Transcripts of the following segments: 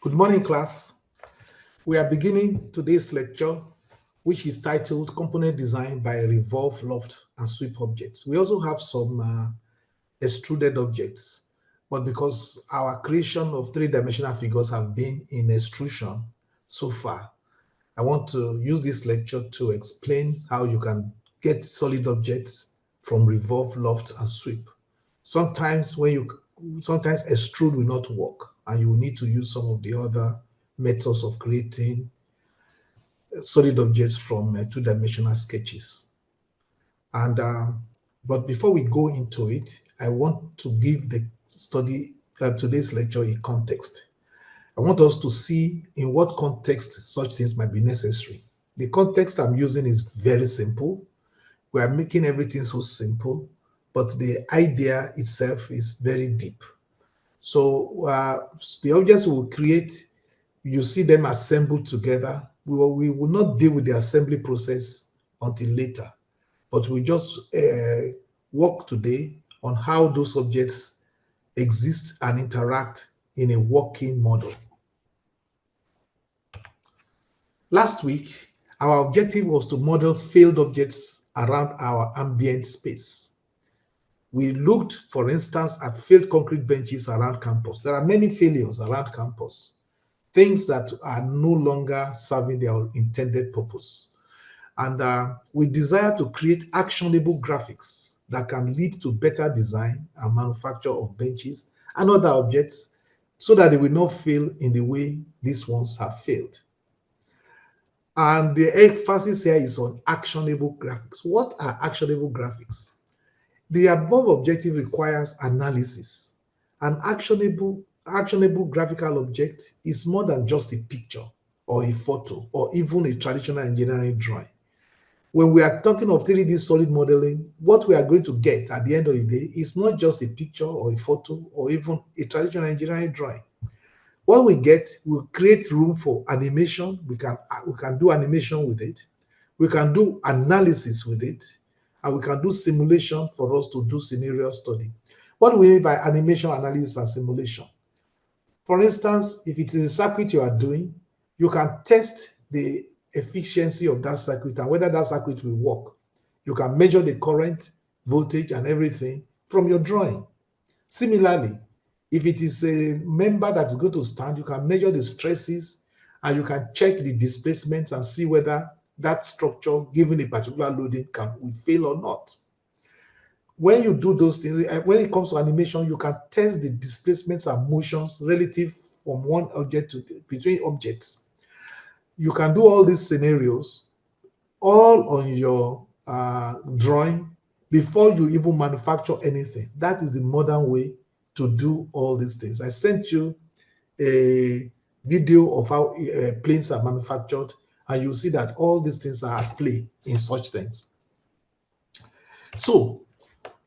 Good morning, class. We are beginning today's lecture, which is titled Component Design by Revolve, Loft, and Sweep Objects. We also have some extruded objects, but because our creation of three-dimensional figures have been in extrusion so far, I want to use this lecture to explain how you can get solid objects from Revolve, Loft, and Sweep. Sometimes extrude will not work, and you will need to use some of the other methods of creating solid objects from two-dimensional sketches. And but before we go into it, I want to give the today's lecture a context. I want us to see in what context such things might be necessary. The context I'm using is very simple. We are making everything so simple, but the idea itself is very deep. So the objects we will create, you see them assembled together. We will not deal with the assembly process until later, but we just work today on how those objects exist and interact in a working model. Last week, our objective was to model failed objects around our ambient space. We looked, for instance, at failed concrete benches around campus. There are many failures around campus, things that are no longer serving their intended purpose. And we desire to create actionable graphics that can lead to better design and manufacture of benches and other objects so that they will not fail in the way these ones have failed. And the emphasis here is on actionable graphics. What are actionable graphics? The above objective requires analysis. An actionable graphical object is more than just a picture or a photo or even a traditional engineering drawing. When we are talking of 3D solid modeling, what we are going to get at the end of the day is not just a picture or a photo or even a traditional engineering drawing. What we get will create room for animation. We can do animation with it. We can do analysis with it. And we can do simulation for us to do scenario study. What do we mean by animation, analysis, and simulation? For instance, if it is a circuit you are doing, you can test the efficiency of that circuit and whether that circuit will work. You can measure the current, voltage, and everything from your drawing. Similarly, if it is a member that's going to stand, you can measure the stresses and you can check the displacements and see whether that structure, given a particular loading, will fail or not. When you do those things, when it comes to animation, you can test the displacements and motions relative from one object to between objects. You can do all these scenarios all on your drawing before you even manufacture anything. That is the modern way to do all these things. I sent you a video of how planes are manufactured, and you'll see that all these things are at play in such things. So,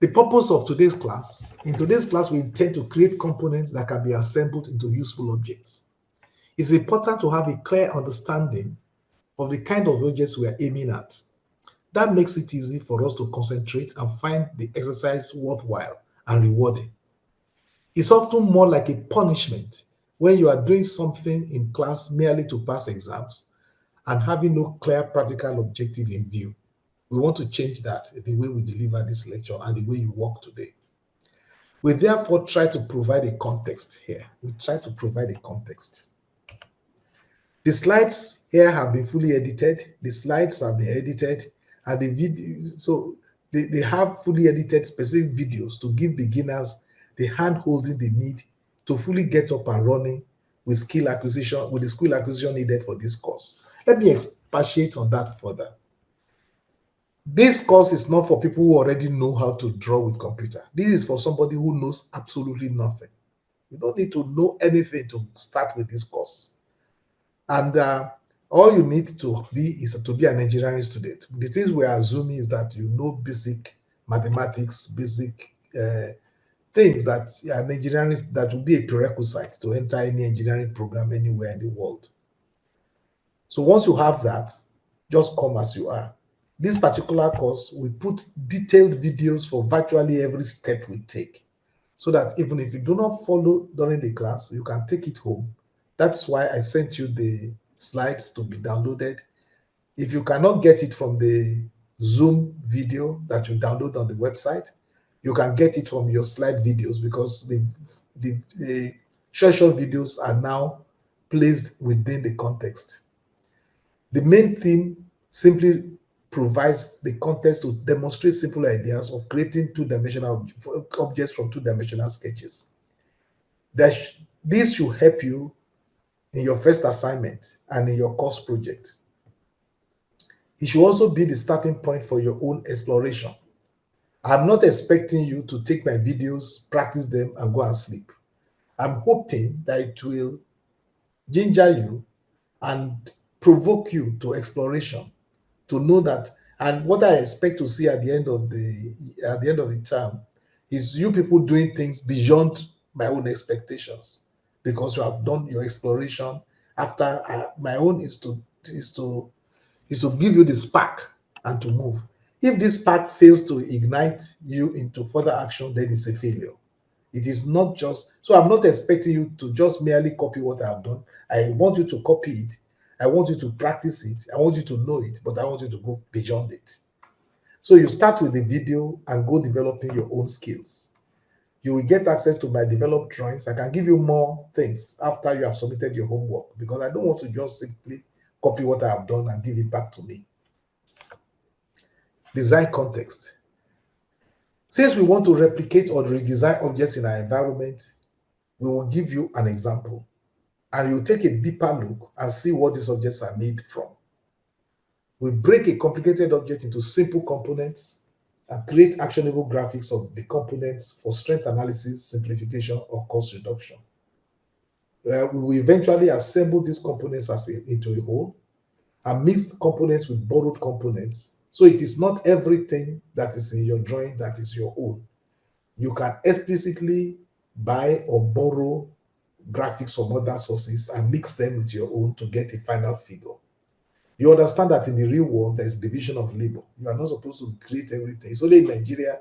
the purpose of today's class, in today's class, we intend to create components that can be assembled into useful objects. It's important to have a clear understanding of the kind of objects we are aiming at. That makes it easy for us to concentrate and find the exercise worthwhile and rewarding. It's often more like a punishment when you are doing something in class merely to pass exams and having no clear practical objective in view. We want to change that, the way we deliver this lecture and the way you work today. We therefore try to provide a context here. We try to provide a context. The slides here have been fully edited. The slides have been edited, and the video, so they have fully edited specific videos to give beginners the hand-holding they need to fully get up and running with the skill acquisition needed for this course. Let me expatiate on that further. This course is not for people who already know how to draw with computer. This is for somebody who knows absolutely nothing. You don't need to know anything to start with this course. And all you need to be is to be an engineering student. The things we are assuming is that you know basic mathematics, basic things that an engineering that will be a prerequisite to enter any engineering program anywhere in the world. So once you have that, just come as you are. This particular course, we put detailed videos for virtually every step we take, so that even if you do not follow during the class, you can take it home That's why I sent you the slides to be downloaded. If you cannot get it from the Zoom video that you download on the website, you can get it from your slide videos, because the short videos are now placed within the context. The main theme simply provides the context to demonstrate simple ideas of creating two-dimensional objects from two-dimensional sketches. This should help you in your first assignment and in your course project. It should also be the starting point for your own exploration. I'm not expecting you to take my videos, practice them, and go and sleep. I'm hoping that it will ginger you and provoke you to exploration, to know that. And what I expect to see at the end of the term is you people doing things beyond my own expectations, because you have done your exploration. After my own is to give you the spark and to move. If this spark fails to ignite you into further action, then it's a failure. It is not just, so I'm not expecting you to just merely copy what I have done. I want you to copy it. I want you to practice it. I want you to know it, but I want you to go beyond it. So you start with the video and go developing your own skills. You will get access to my developed drawings. I can give you more things after you have submitted your homework, because I don't want to just simply copy what I have done and give it back to me. Design context. Since we want to replicate or redesign objects in our environment, we will give you an example, and you take a deeper look and see what these objects are made from. We break a complicated object into simple components and create actionable graphics of the components for strength analysis, simplification, or cost reduction. We will eventually assemble these components into a whole and mix components with borrowed components. So it is not everything that is in your drawing that is your own. You can explicitly buy or borrow graphics from other sources and mix them with your own to get a final figure. You understand that in the real world, there's division of labor. You are not supposed to create everything. It's only in Nigeria,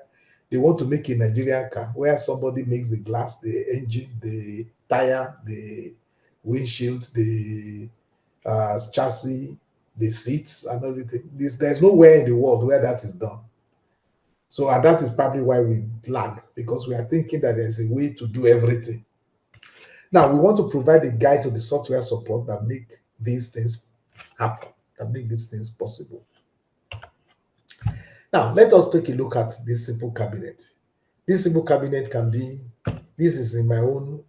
they want to make a Nigerian car where somebody makes the glass, the engine, the tire, the windshield, the chassis, the seats, and everything. There's nowhere in the world where that is done. So, and that is probably why we lag, because we are thinking that there's a way to do everything. Now, we want to provide a guide to the software support that make these things happen, that make these things possible. Now, let us take a look at this simple cabinet. This simple cabinet can be, this is in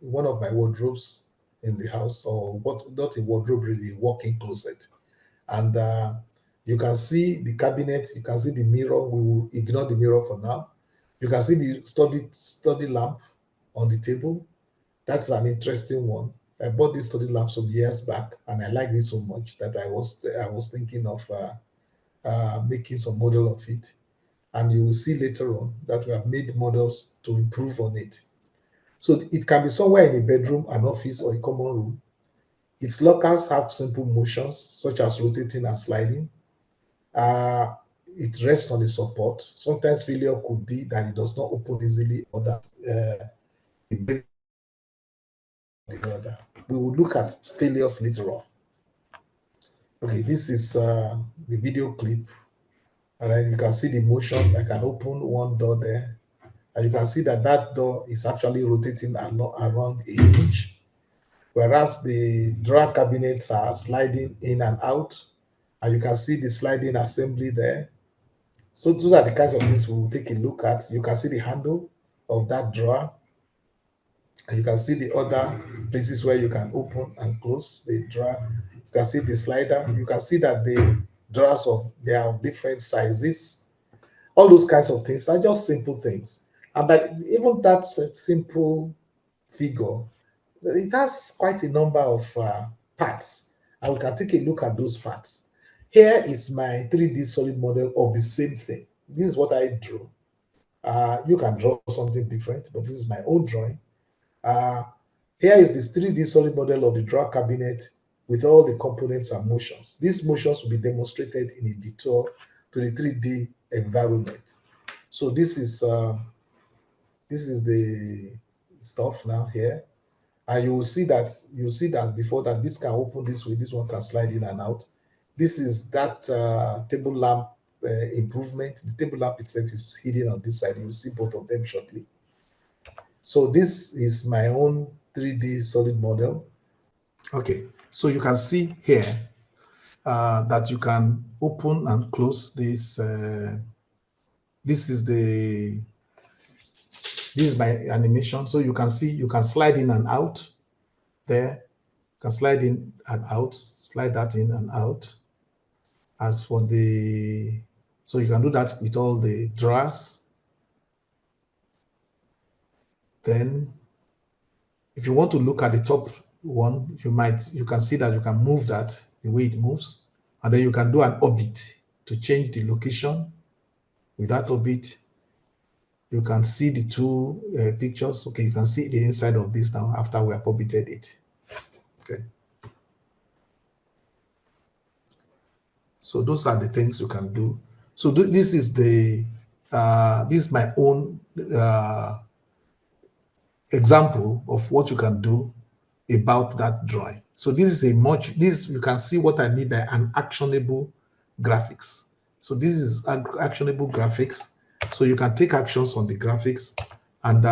one of my wardrobes in the house, or what, not a wardrobe really, a walk-in closet. And you can see the cabinet, you can see the mirror. We will ignore the mirror for now. You can see the study lamp on the table. That's an interesting one. I bought this study lamp some years back, and I liked it so much that I was thinking of making some model of it. And you will see later on that we have made models to improve on it. So it can be somewhere in a bedroom, an office, or a common room. Its lockers have simple motions, such as rotating and sliding. It rests on the support. Sometimes failure could be that it does not open easily, or that it breaks the other. We will look at failures later on. Okay, this is the video clip, and then you can see the motion. I can open one door there, and you can see that that door is actually rotating around an inch, whereas the drawer cabinets are sliding in and out, and you can see the sliding assembly there. So those are the kinds of things we will take a look at. You can see the handle of that drawer, and you can see the other places where you can open and close the drawer. You can see the slider. You can see that the drawers they are of different sizes. All those kinds of things are just simple things. And but even that simple figure, it has quite a number of parts, and we can take a look at those parts. Here is my 3D solid model of the same thing. This is what I drew. You can draw something different, but this is my own drawing. Uh, Here is this 3D solid model of the drawer cabinet with all the components and motions. These motions will be demonstrated in a detour to the 3D environment. So this is the stuff now here. And you will see that before that this can open this way, this one can slide in and out. This is that table lamp improvement. The table lamp itself is hidden on this side. You will see both of them shortly. So this is my own 3D solid model. Okay, so you can see here that you can open and close this. This is my animation. So you can see you can slide in and out there. You can slide in and out, slide that in and out. As for so you can do that with all the drawers. Then if you want to look at the top one, you can see that you can move that the way it moves. And then you can do an orbit to change the location. With that orbit, you can see the two pictures. Okay, you can see the inside of this now after we have orbited it. Okay. So those are the things you can do. So this is my own example of what you can do about that drawing. So this is you can see what I mean by an actionable graphics. So this is actionable graphics. So you can take actions on the graphics, and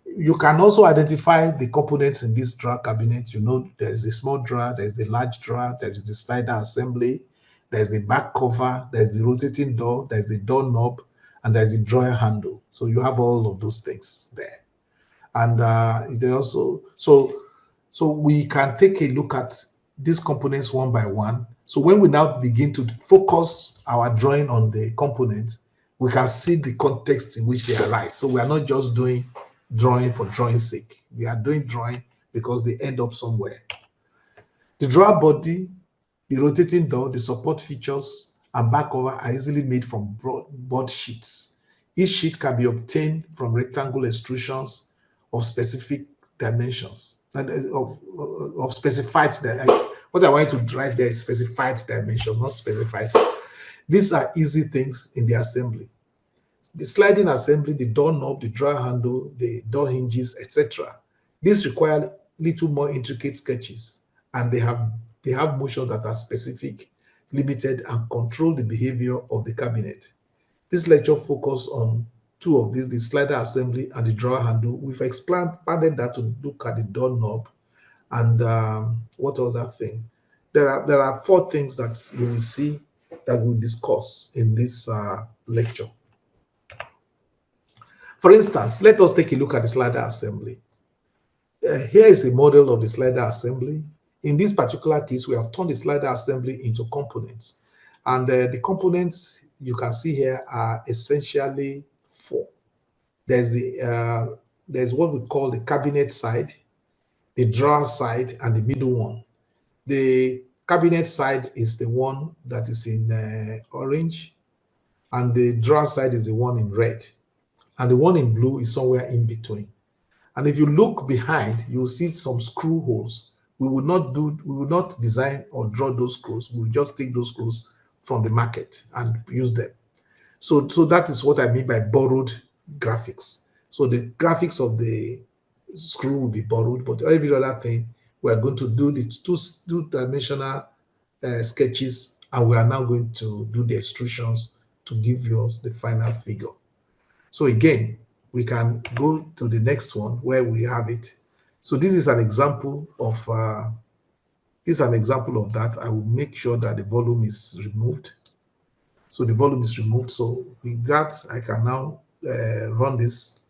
you can also identify the components in this drawer cabinet. You know, there is a small drawer, there is the large drawer, there is the slider assembly, there's the back cover, there's the rotating door, there's the door knob, and there's the drawer handle. So you have all of those things there. And they also, so we can take a look at these components one by one. So when we now begin to focus our drawing on the components, we can see the context in which they arise. So we are not just doing drawing for drawing's sake. We are doing drawing because they end up somewhere. The drawer body, the rotating door, the support features, and back cover are easily made from board sheets. Each sheet can be obtained from rectangle extrusions of specific dimensions, of specified. What I want to write there is specified dimensions, not specified. These are easy things in the assembly. The sliding assembly, the door knob, the drawer handle, the door hinges, etc. These require little more intricate sketches, and they have motions that are specific, limited, and control the behavior of the cabinet. This lecture focuses on two of these, the slider assembly and the drawer handle. We've expanded that to look at the door knob and what other thing. There are 4 things that you will see that we'll discuss in this lecture. For instance, let us take a look at the slider assembly. Here is a model of the slider assembly. In this particular case, we have turned the slider assembly into components. And the components you can see here are essentially 4. There's what we call the cabinet side, the drawer side, and the middle one. The cabinet side is the one that is in orange, and the drawer side is the one in red, and the one in blue is somewhere in between. And if you look behind, you will see some screw holes. We will not design or draw those screws. We will just take those screws from the market and use them. So that is what I mean by borrowed graphics. So the graphics of the screw will be borrowed, but every other thing, we are going to do the two-dimensional sketches, and we are now going to do the extrusions to give us the final figure. So again, we can go to the next one where we have it. So this is an example of that. I will make sure that the volume is removed. So the volume is removed. So with that, I can now run this.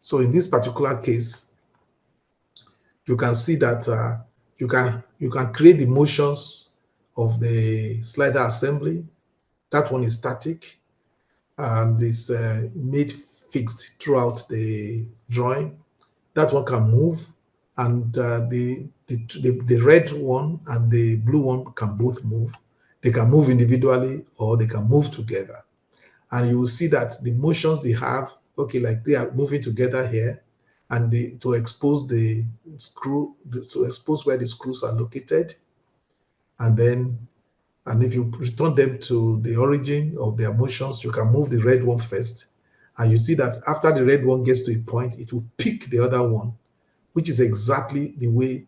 So in this particular case, you can see that you can create the motions of the slider assembly. That one is static and is made fixed throughout the drawing. That one can move, and the red one and the blue one can both move. They can move individually or they can move together. And you will see that the motions they have, okay, like they are moving together here, and to expose the screw, to expose where the screws are located. And if you return them to the origin of their motions, you can move the red one first. And you see that after the red one gets to a point, it will pick the other one which is exactly the way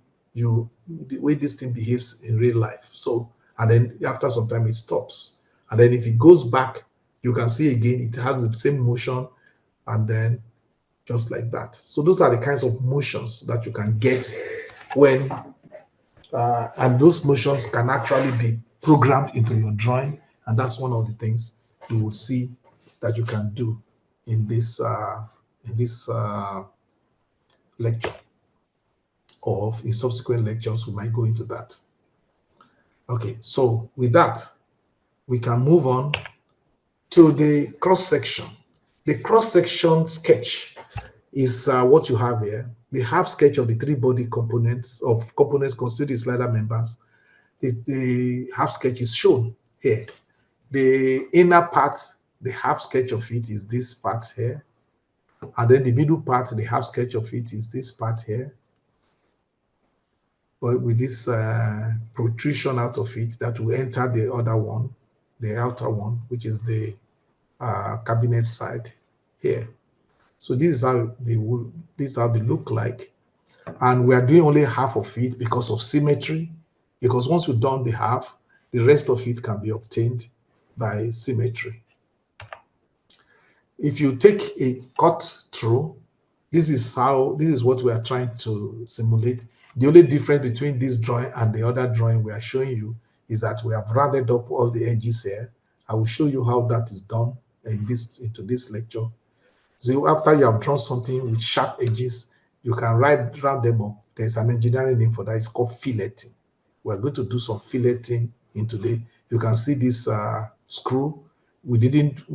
this thing behaves in real life. So, and then after some time it stops. And then if it goes back, you can see again, it has the same motion, and then just like that. So those are the kinds of motions that you can get when, and those motions can actually be programmed into your drawing. And that's one of the things you would see that you can do in this lecture, or in subsequent lectures, we might go into that. Okay, so with that, we can move on to the cross section. The cross section sketch is what you have here. The half sketch of the three body components constitute the slider members. The half sketch is shown here. The inner part, the half sketch of it is this part here. And then the middle part, the half sketch of it is this part here. But with this protrusion out of it that will enter the other one, the outer one, which is the cabinet side here. So this is how they look like. And we are doing only half of it because of symmetry. Because once you've done the half, the rest of it can be obtained by symmetry. If you take a cut through, this is what we are trying to simulate. The only difference between this drawing and the other drawing we are showing you is that we have rounded up all the edges here. I will show you how that is done into this lecture. So after you have drawn something with sharp edges, you can round them up. There's an engineering name for that. It's called filleting. We're going to do some filleting in today. You can see this screw. We didn't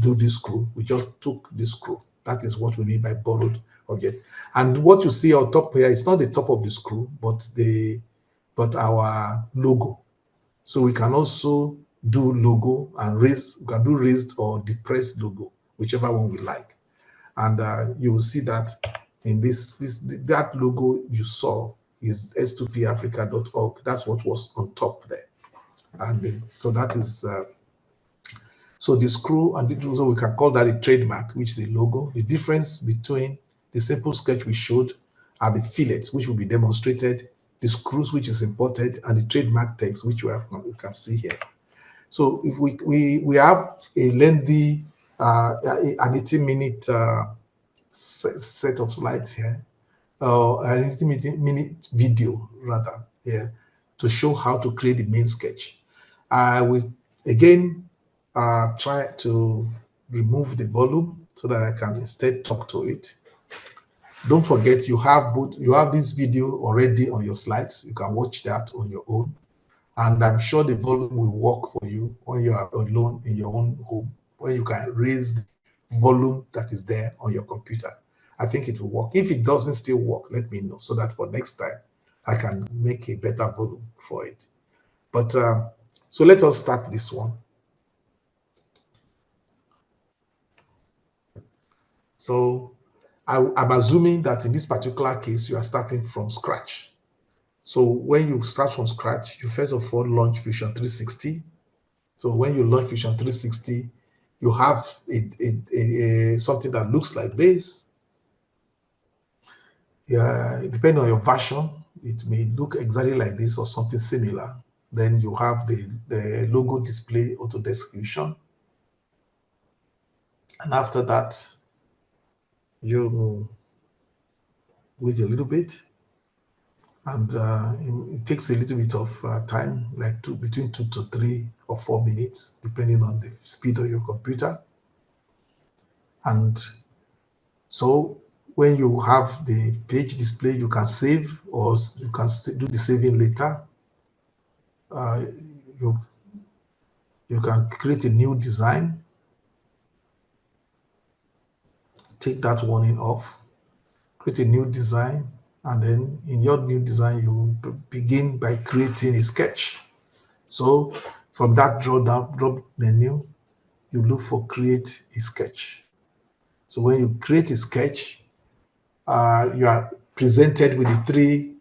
do this screw. We just took this screw. That is what we mean by borrowed object. And what you see on top here is not the top of the screw, but our logo. So we can also do logo and raise. We can do raised or depressed logo, whichever one we like. And you will see that in that logo you saw is s2pafrica.org. That's what was on top there. And so that is so the screw, and so we can call that a trademark, which is a logo. The difference between the simple sketch we showed are the fillets, which will be demonstrated, the screws, which is imported, and the trademark text, which we can see here. So if we have a lengthy, an 18-minute set of slides here, an 18-minute video rather here, to show how to create the main sketch. I will again try to remove the volume so that I can instead talk to it. Don't forget you have this video already on your slides. You can watch that on your own. And I'm sure the volume will work for you when you are alone in your own home, when you can raise the volume that is there on your computer. I think it will work. If it doesn't still work, let me know so that for next time, I can make a better volume for it. But so let us start this one. So I'm assuming that in this particular case, you are starting from scratch. So when you start from scratch, you first of all launch Fusion 360. So when you launch Fusion 360, you have something that looks like this. Yeah, depending on your version, it may look exactly like this or something similar. Then you have the logo display Autodesk Fusion. And after that, you wait a little bit. And it takes a little bit of time, like between 2 to 3 or 4 minutes, depending on the speed of your computer. And so when you have the page display, you can save, or you can do the saving later. You can create a new design, take that warning off, create a new design, and then in your new design, you begin by creating a sketch. So from that drop menu, you look for create a sketch. So when you create a sketch, you are presented with the three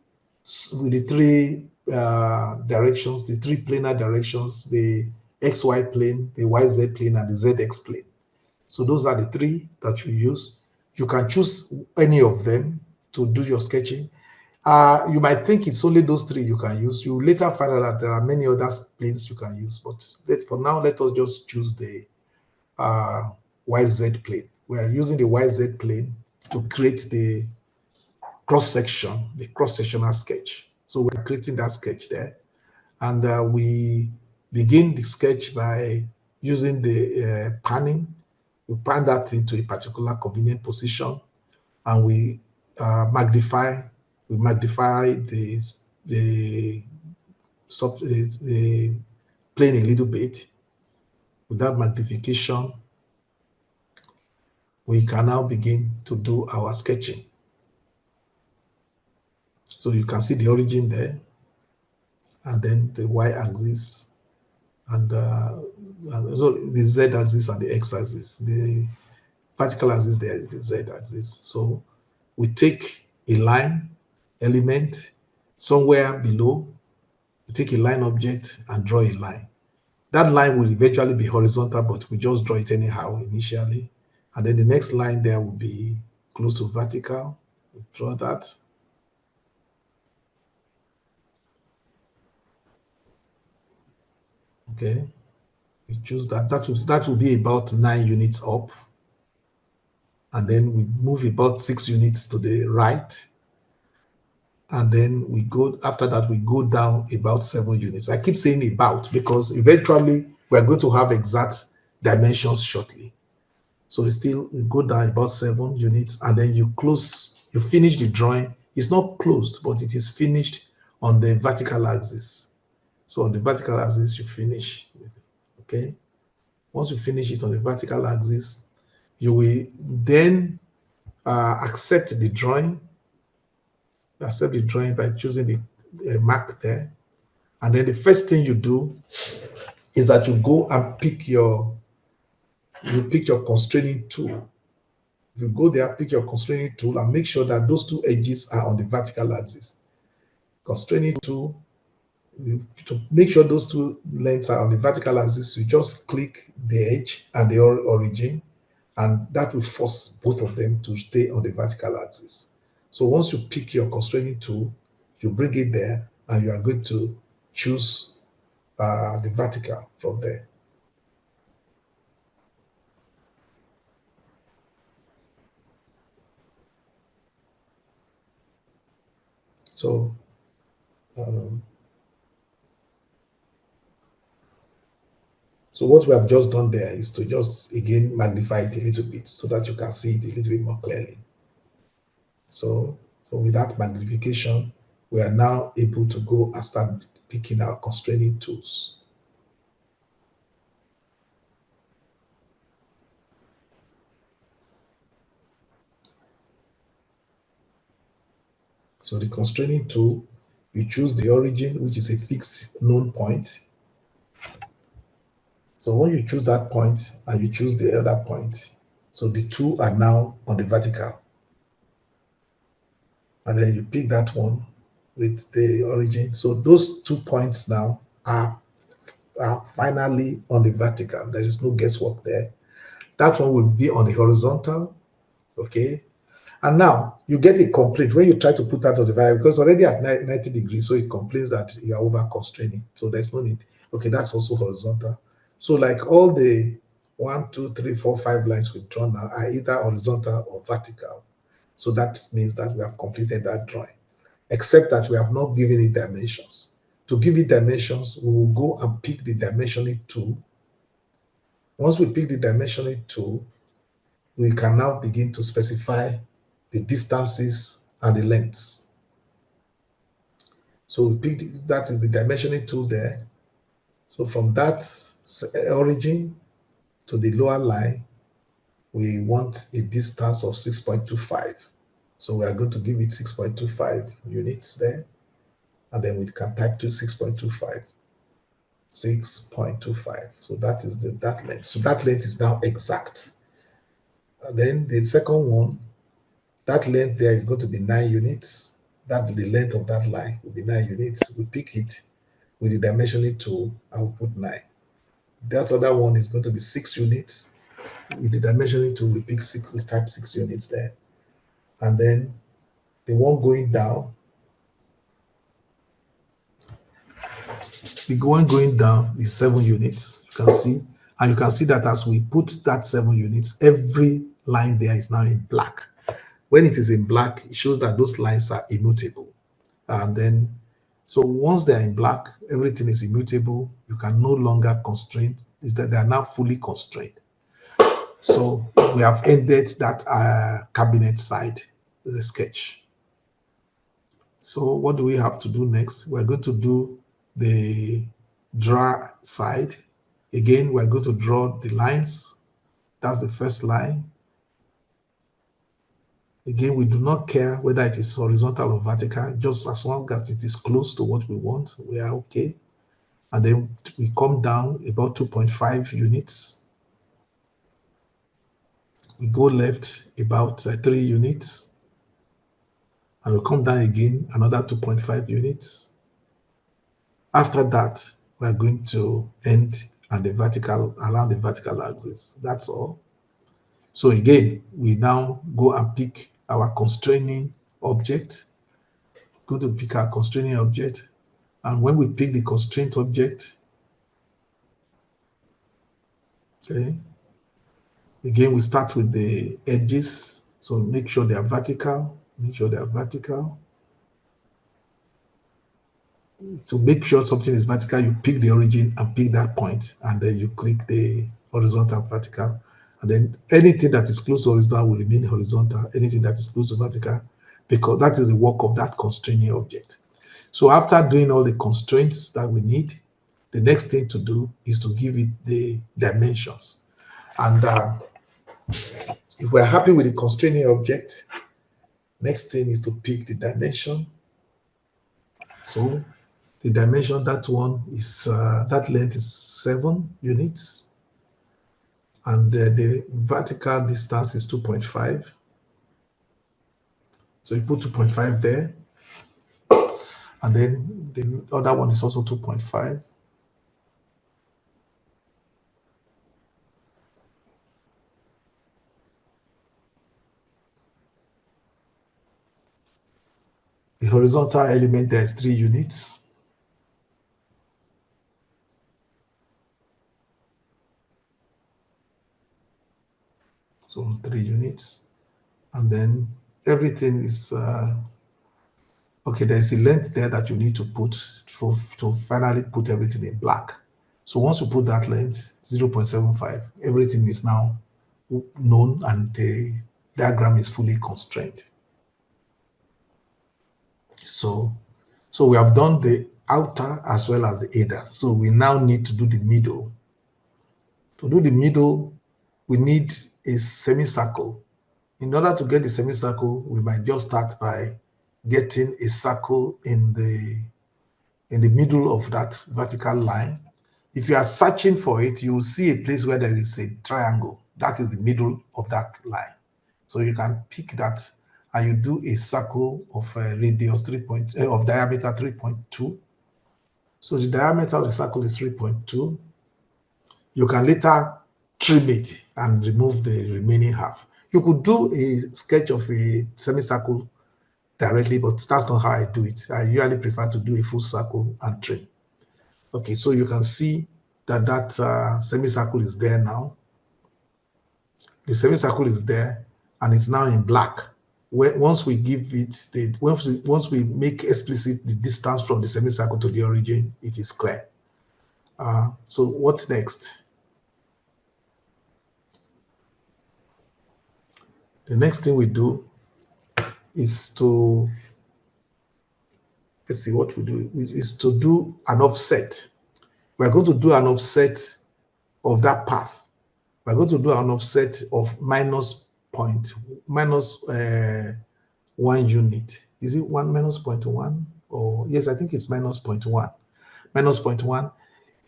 directions, the three planar directions, the XY plane, the YZ plane, and the ZX plane. So those are the three that you use. You can choose any of them. to do your sketching. You might think it's only those three you can use. You later find out that there are many other planes you can use. But for now, let us just choose the YZ plane. We are using the YZ plane to create the cross-section, the cross-sectional sketch. So we're creating that sketch there. And we begin the sketch by using the panning. We pan that into a particular convenient position, and we magnify the the plane a little bit. With that magnification, we can now begin to do our sketching. So you can see the origin there, and then the y-axis, and so the z-axis and the x-axis. The vertical axis there is the z-axis. So we take a line element somewhere below, we take a line object and draw a line. That line will eventually be horizontal, but we just draw it anyhow initially. And then the next line there will be close to vertical. We draw that. Okay. We choose that. That will be about 9 units up. And then we move about 6 units to the right. And then we go, after that, we go down about 7 units. I keep saying about because eventually we're going to have exact dimensions shortly. So we go down about 7 units, and then you finish the drawing. It's not closed, but it is finished on the vertical axis. So on the vertical axis, you finish with it, okay? Once you finish it on the vertical axis, you will then accept the drawing. Accept the drawing by choosing the mark there. And then the first thing you do is that you go and pick your constraining tool. If you go there, pick your constraining tool and make sure that those two edges are on the vertical axis. Constraining tool, to make sure those two lengths are on the vertical axis, you just click the edge and the origin, and that will force both of them to stay on the vertical axis. So once you pick your constraining tool, you bring it there, and you are going to choose the vertical from there. So so what we have just done there is to just again magnify it a little bit so that you can see it a little bit more clearly. So with that magnification, we are now able to go and start picking our constraining tools. So the constraining tool, you choose the origin, which is a fixed known point. So when you choose that point and you choose the other point, so the two are now on the vertical. And then you pick that one with the origin. So those 2 points now are finally on the vertical. There is no guesswork there. That one will be on the horizontal, okay? And now you get a complaint when you try to put that on the vertical, because already at 90 degrees, so it complains that you are over constraining. So there's no need. Okay, that's also horizontal. So like all the 1, 2, 3, 4, 5 lines we've drawn now are either horizontal or vertical. So that means that we have completed that drawing, except that we have not given it dimensions. To give it dimensions, we will go and pick the dimensioning tool. Once we pick the dimensioning tool, we can now begin to specify the distances and the lengths. So we pick that is the dimensioning tool there. So from that origin to the lower line, we want a distance of 6.25. So we are going to give it 6.25 units there. And then we can type to 6.25. 6.25. So that is that length. So that length is now exact. And then the second one, that length there is going to be 9 units. That the length of that line will be 9 units. We pick it with the dimensioning tool and we put 9. That other one is going to be 6 units. With the dimensioning tool, we pick 6, we type 6 units there. And then the one going down, the one going down is 7 units, you can see. And you can see that as we put that 7 units, every line there is now in black. When it is in black, it shows that those lines are immutable. And then, so once they're in black, everything is immutable. You can no longer constrain, is that they are now fully constrained. So we have ended that cabinet side, the sketch. So what do we have to do next? We're going to do the draw side. Again, we're going to draw the lines. That's the first line. Again, we do not care whether it is horizontal or vertical, just as long as it is close to what we want, we are okay. And then we come down about 2.5 units. We go left about 3 units. And we come down again, another 2.5 units. After that, we are going to end on the vertical, around the vertical axis. That's all. So again, we now go and pick our constraining object. Go to pick our constraining object. And when we pick the constraint object, okay, again, we start with the edges. So make sure they are vertical. Make sure they are vertical. To make sure something is vertical, you pick the origin and pick that point, and then you click the horizontal vertical. And then anything that is close to horizontal will remain horizontal. Anything that is close to vertical, because that is the work of that constraining object. So after doing all the constraints that we need, the next thing to do is to give it the dimensions. And if we're happy with the constraining object, next thing is to pick the dimension. So the dimension, that one is, that length is 7 units. And the vertical distance is 2.5. So you put 2.5 there. And then the other one is also 2.5. The horizontal element there is 3 units. So 3 units. And then everything is, okay, there's a length there that you need to put to finally put everything in black. So once you put that length, 0.75, everything is now known and the diagram is fully constrained. So we have done the outer as well as the inner. So we now need to do the middle. To do the middle, we need a semicircle. In order to get the semicircle, we might just start by getting a circle in the middle of that vertical line. If you are searching for it, you will see a place where there is a triangle. That is the middle of that line. So you can pick that and you do a circle of radius of diameter 3.2. So the diameter of the circle is 3.2. You can later trim it and remove the remaining half. You could do a sketch of a semicircle directly, but that's not how I do it. I usually prefer to do a full circle and trim. Okay, so you can see that that semicircle is there now. The semicircle is there, and it's now in black. Once we give it once we make explicit the distance from the semicircle to the origin, it is clear. So what's next? The next thing we do is to, let's see what we do, is to do an offset. We're going to do an offset of that path. We're going to do an offset of minus 1 unit. Is it minus 0.1? Or yes, I think it's minus 0.1. Minus 0.1.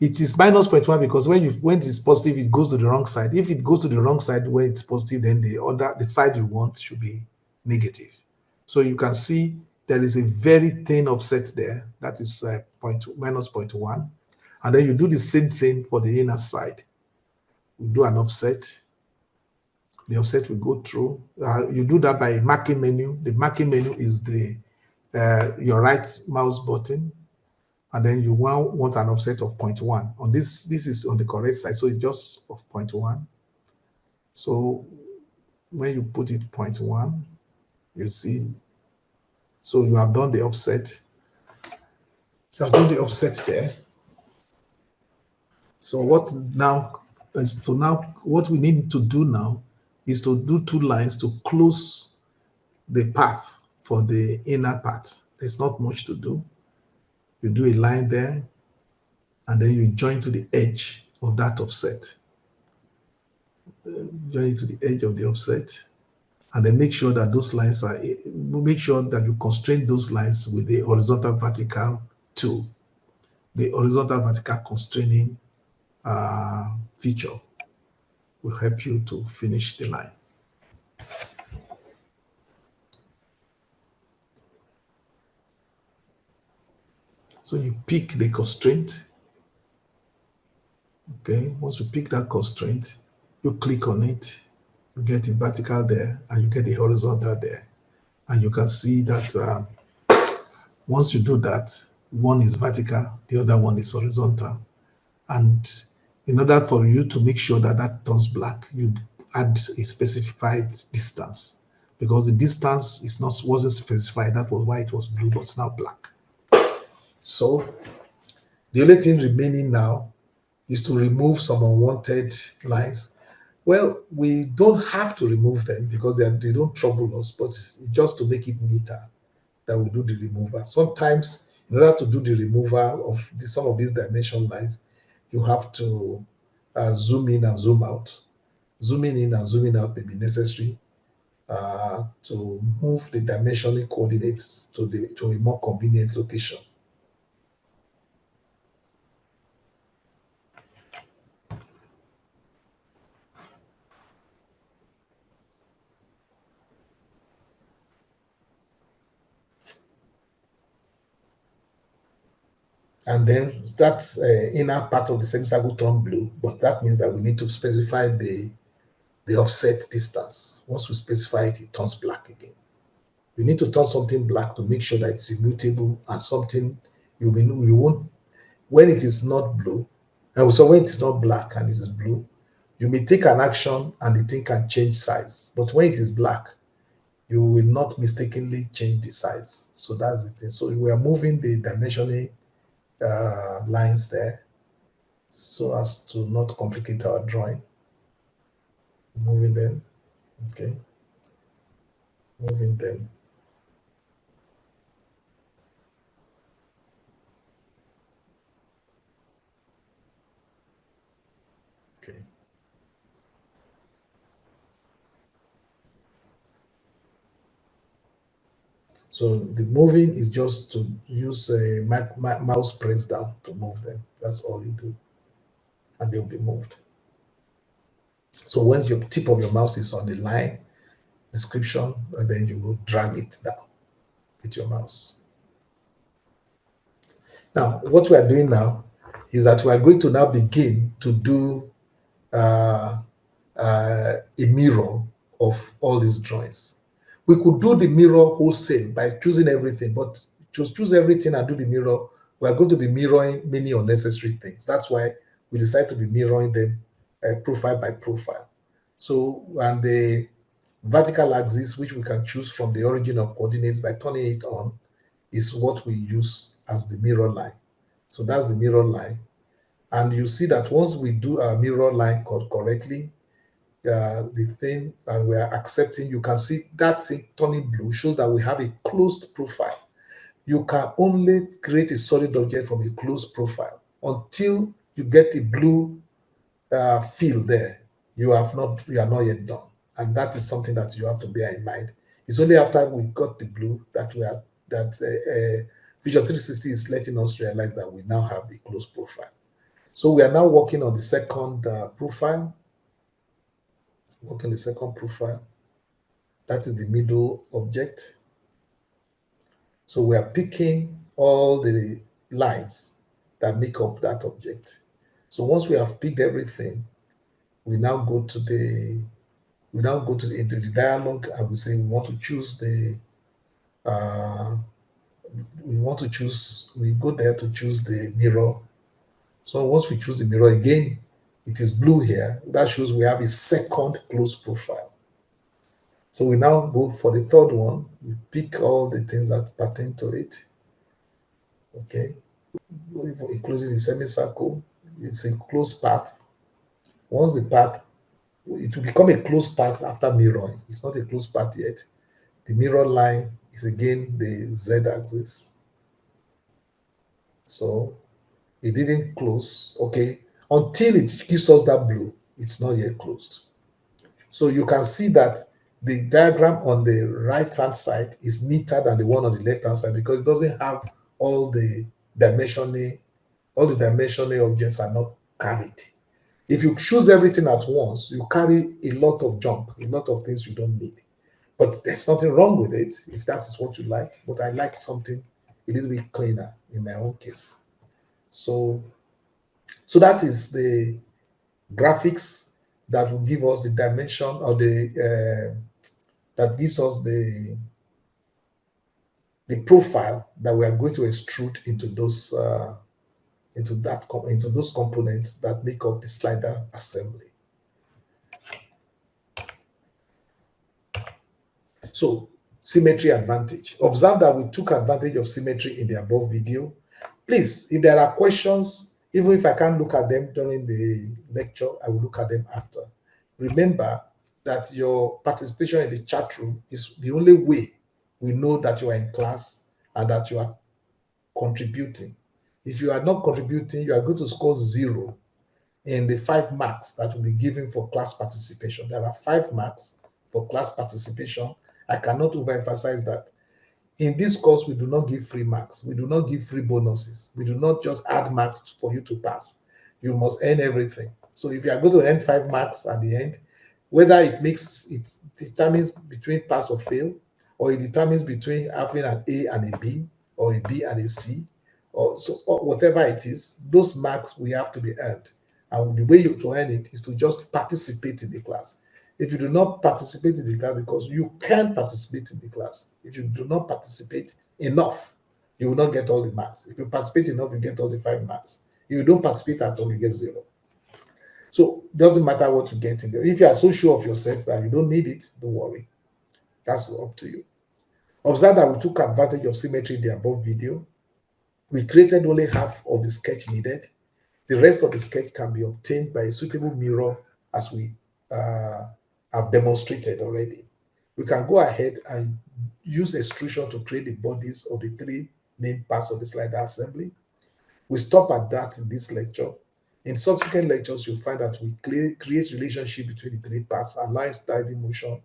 It is minus 0.1 because when it is positive, it goes to the wrong side. If it goes to the wrong side when it's positive, then the side you want should be negative. So you can see there is a very thin offset there. That is minus 0.1. And then you do the same thing for the inner side. We do an offset. The offset will go through. You do that by a marking menu. The marking menu is the your right mouse button, and then you want an offset of 0.1. On this is on the correct side, so it's just of 0.1. So when you put it 0.1, you see, so you have done the offset. Just do the offset there. So what we need to do now is to do two lines to close the path for the inner part. There's not much to do. You do a line there, and then you join to the edge of that offset. Join it to the edge of the offset, and then make sure that those lines make sure that you constrain those lines with the horizontal vertical tool. The horizontal vertical constraining feature will help you to finish the line. So you pick the constraint. Okay, once you pick that constraint, you click on it, you get the vertical there, and you get the horizontal there. And you can see that once you do that, one is vertical, the other one is horizontal. And in order for you to make sure that that turns black, you add a specified distance, because the distance wasn't specified. That was why it was blue, but it's now black. So the only thing remaining now is to remove some unwanted lines. Well, we don't have to remove them because they don't trouble us, but it's just to make it neater that we do the removal. Sometimes, in order to do the removal of some of these dimension lines, you have to zoom in and zoom out. Zooming in and zooming out may be necessary to move the dimensioning coordinates to a more convenient location. And then that inner part of the semicircle turned blue, but that means that we need to specify the offset distance. Once we specify it, it turns black again. You need to turn something black to make sure that it's immutable, and something you won't, when it is not blue, and so when it is not black and it is blue, you may take an action and the thing can change size. But when it is black, you will not mistakenly change the size. So that's the thing. So we are moving the dimensioning lines there so as to not complicate our drawing. Moving them, okay, moving them. Okay. So the moving is just to use a mouse press down to move them. That's all you do, and they'll be moved. So when your tip of your mouse is on the line description, and then you will drag it down with your mouse. Now, what we are doing now is that we are going to now begin to do a mirror of all these drawings. We could do the mirror wholesale by choosing everything, but to choose everything and do the mirror, we are going to be mirroring many unnecessary things. That's why we decide to be mirroring them profile by profile. So, and the vertical axis, which we can choose from the origin of coordinates by turning it on, is what we use as the mirror line. So that's the mirror line. And you see that once we do our mirror line correctly, the thing, and we are accepting, you can see that thing turning blue shows that we have a closed profile. You can only create a solid object from a closed profile until you get a blue fill there. You are not yet done, and that is something that you have to bear in mind. It's only after we got the blue that Vision 360 is letting us realize that we now have a closed profile. So we are now working on the second profile. Working the second profile. That is the middle object. So we are picking all the lines that make up that object. So once we have picked everything, we now go to the We now go to into the dialog and we say we want to choose the we go there to choose the mirror. So once we choose the mirror again, it is blue here. That shows we have a second close profile. So we now go for the third one. We pick all the things that pertain to it. Okay, including the semicircle. It's a closed path. Once the path, it will become a closed path after mirroring. It's not a closed path yet. The mirror line is again the z-axis. So it didn't close. Okay, until it gives us that blue, it's not yet closed. So you can see that the diagram on the right hand side is neater than the one on the left hand side because it doesn't have all the dimensioning, objects are not carried. If you choose everything at once, you carry a lot of junk, a lot of things you don't need. But there's nothing wrong with it if that is what you like. But I like something a little bit cleaner in my own case. So that is the graphics that will give us the dimension or that gives us the profile that we are going to extrude into those into those components that make up the slider assembly. So symmetry advantage. Observe that we took advantage of symmetry in the above video. Please, if there are questions, even if I can't look at them during the lecture, I will look at them after. Remember that your participation in the chat room is the only way we know that you are in class and that you are contributing. If you are not contributing, you are going to score 0 in the 5 marks that will be given for class participation. There are 5 marks for class participation. I cannot overemphasize that. In this course, we do not give free marks. We do not give free bonuses. We do not just add marks for you to pass. You must earn everything. So if you are going to earn 5 marks at the end, whether it determines between pass or fail, or it determines between having an A and a B, or a B and a C, or whatever it is, those marks we have to be earned. And the way you to earn it is to just participate in the class. If you do not participate in the class, because you can participate in the class, if you do not participate enough, you will not get all the marks. If you participate enough, you get all the 5 marks. If you don't participate at all, you get 0. So it doesn't matter what you get in there. If you are so sure of yourself that you don't need it, don't worry. That's up to you. Observe that we took advantage of symmetry in the above video. We created only half of the sketch needed. The rest of the sketch can be obtained by a suitable mirror as we have demonstrated already. We can go ahead and use extrusion to create the bodies of the 3 main parts of the slider assembly. We stop at that in this lecture. In subsequent lectures, you'll find that we create relationship between the 3 parts, allowing sliding motion,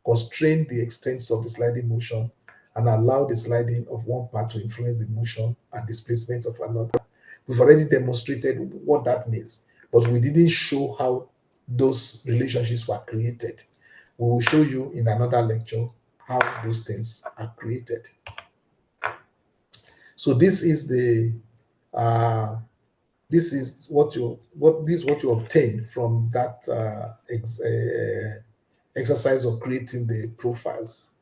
constrain the extents of the sliding motion, and allow the sliding of one part to influence the motion and displacement of another. We've already demonstrated what that means, but we didn't show how those relationships were created. We will show you in another lecture how those things are created. So this is what you obtain from that exercise of creating the profiles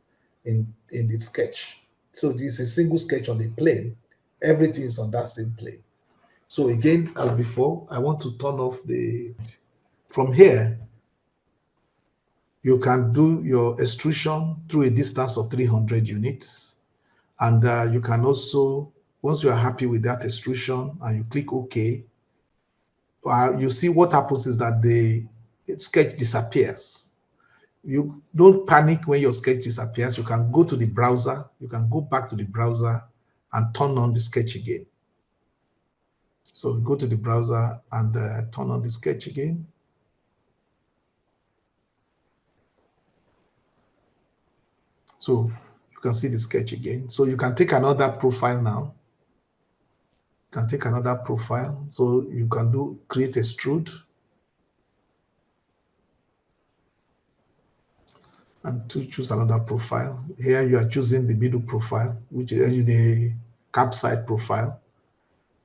in the sketch. So this is a single sketch on a plane. Everything is on that same plane. So again, as before, I want to turn off from here, you can do your extrusion through a distance of 300 units. And you can also, once you are happy with that extrusion and you click OK, you see what happens is that the sketch disappears. You don't panic when your sketch disappears. You can go to the browser, you can go back to the browser and turn on the sketch again. So go to the browser and turn on the sketch again. So you can see the sketch again. So you can take another profile now. You can take another profile. So you can create extrude. And to choose another profile. Here you are choosing the middle profile, which is the cap side profile.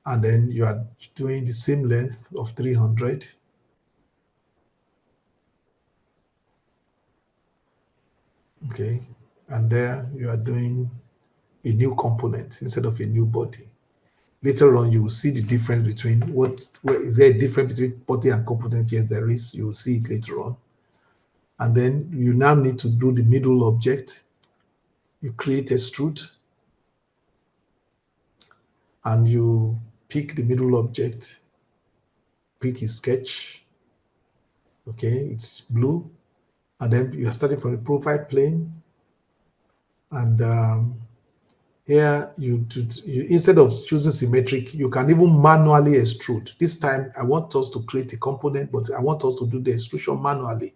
And then you are doing the same length of 300. Okay, and there you are doing a new component instead of a new body. Later on, you will see the difference between where is there a difference between body and component? Yes, there is. You will see it later on. And then you now need to do the middle object. You create extrude and you pick the middle object, pick a sketch. Okay, it's blue. And then you are starting from the profile plane. And here you instead of choosing symmetric, you can even manually extrude. This time I want us to create a component, but I want us to do the extrusion manually.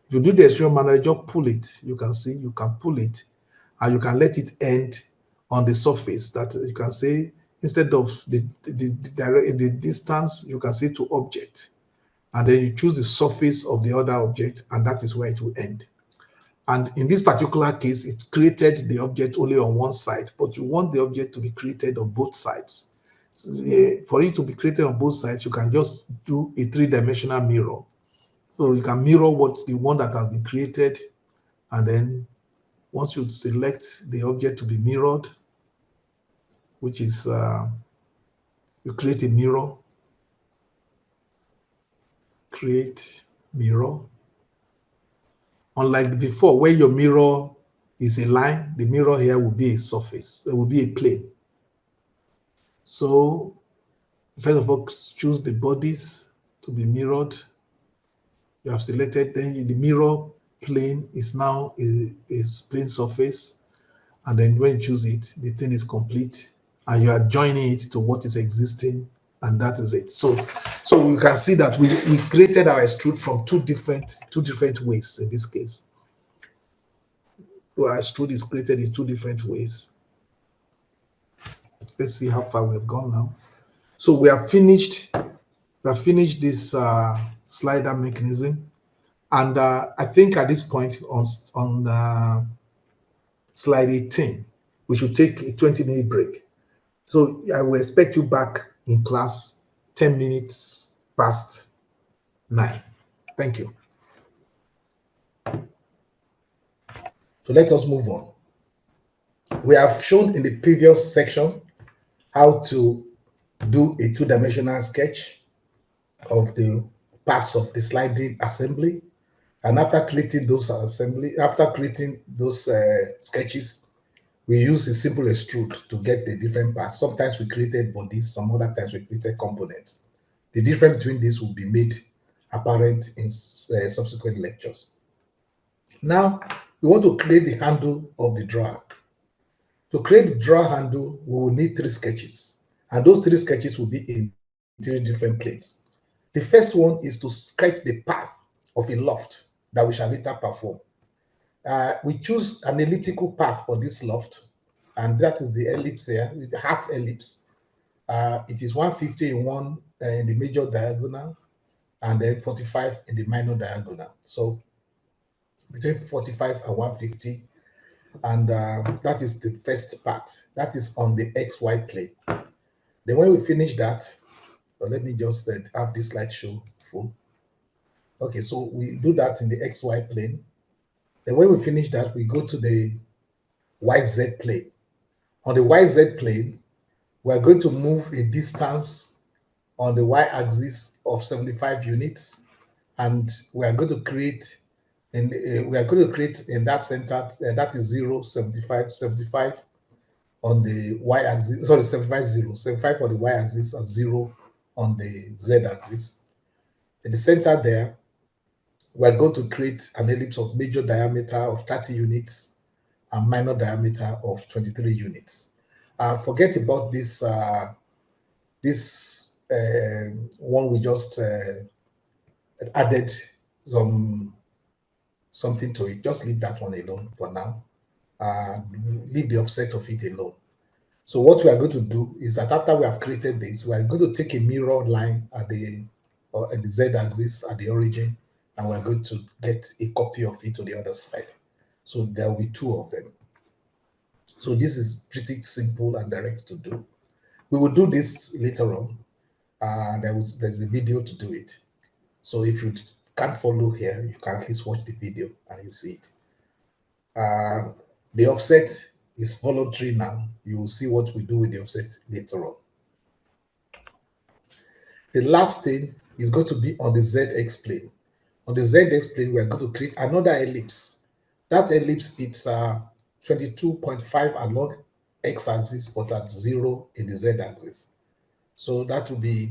If you do the extrusion manually, just pull it. You can see you can pull it and you can let it end on the surface. That you can say instead of the distance, you can say to object. And then you choose the surface of the other object, and that is where it will end. And in this particular case, it created the object only on one side, but you want the object to be created on both sides. So, for it to be created on both sides, you can just do a three-dimensional mirror. So you can mirror what the one that has been created, and then once you select the object to be mirrored, which is you create a mirror, create mirror. Unlike before, where your mirror is a line, the mirror here will be a surface. There will be a plane. So first of all, choose the bodies to be mirrored. You have selected, then the mirror plane is now a plane surface. And then when you choose it, the thing is complete. And you are joining it to what is existing, and that is it. So you can see that we created our extrude from two different ways in this case. So our extrude is created in two different ways. Let's see how far we have gone now. So we have finished this slider mechanism. And I think at this point on slide 18, we should take a 20-minute break. So I will expect you back in class 10 minutes past 9. Thank you. So let us move on. We have shown in the previous section how to do a two-dimensional sketch of the parts of the sliding assembly. And after creating those sketches, we use a simple extrude to get the different parts. Sometimes we created bodies, some other times we created components. The difference between these will be made apparent in subsequent lectures. Now, we want to create the handle of the drawer. To create the drawer handle, we will need 3 sketches. And those 3 sketches will be in 3 different planes. The first one is to sketch the path of a loft that we shall later perform. We choose an elliptical path for this loft, and that is the ellipse here, with the half ellipse. It is 150 in the major diagonal, and then 45 in the minor diagonal. So between 45 and 150, and that is the first part. That is on the XY plane. Then when we finish that, let me just have this slideshow full. Okay, so we do that in the XY plane. Then when we finish that, we go to the YZ plane. On the YZ plane, we're going to move a distance on the y-axis of 75 units, and we are going to create in that center, that is 0, 75, 75 on the y-axis, sorry, 75, 0, 75 on the y-axis and 0 on the z-axis. In the center there, we're going to create an ellipse of major diameter of 30 units and minor diameter of 23 units. Forget about this one we just added something to it. Just leave that one alone for now. Leave the offset of it alone. So what we are going to do is that after we have created this, we are going to take a mirror line at the z-axis at the origin, and we're going to get a copy of it to the other side. So there will be 2 of them. So this is pretty simple and direct to do. We will do this later on. There's a video to do it. So if you can't follow here, you can at least watch the video and you see it. The offset is voluntary now. You will see what we do with the offset later on. The last thing is going to be on the ZX plane. On the ZX plane, we are going to create another ellipse. That ellipse, it's 22.5 along x-axis, but at 0 in the z-axis. So that will be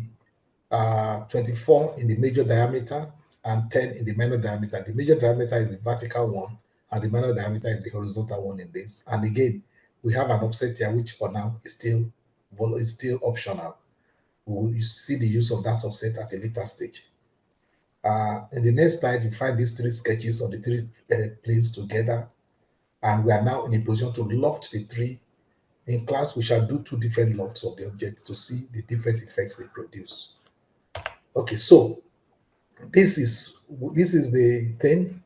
24 in the major diameter and 10 in the minor diameter. The major diameter is the vertical one, and the minor diameter is the horizontal one in this. And again, we have an offset here, which for now is still optional. We will see the use of that offset at a later stage. In the next slide, you find these three sketches of the three planes together, and we are now in a position to loft the three. In class, we shall do two different lofts of the object to see the different effects they produce. Okay, so this is the thing.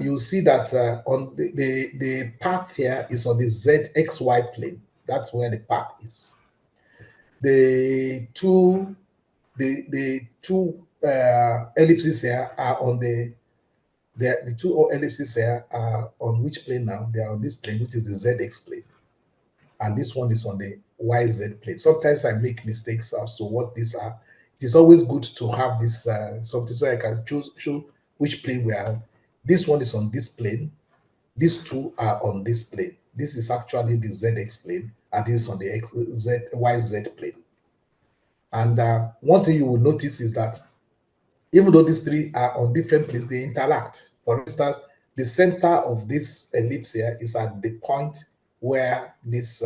You'll see that on the path here is on the ZXY plane. That's where the path is. The two ellipses here are on the two ellipses here are on which plane now? They are on this plane, which is the ZX plane, and this one is on the YZ plane. Sometimes I make mistakes as to what these are. It is always good to have this something so I can show which plane we are on. This one is on this plane. These two are on this plane. This is actually the ZX plane, and this is on the YZ plane. And one thing you will notice is that even though these three are on different planes, they interact. For instance, the center of this ellipse here is at the point where this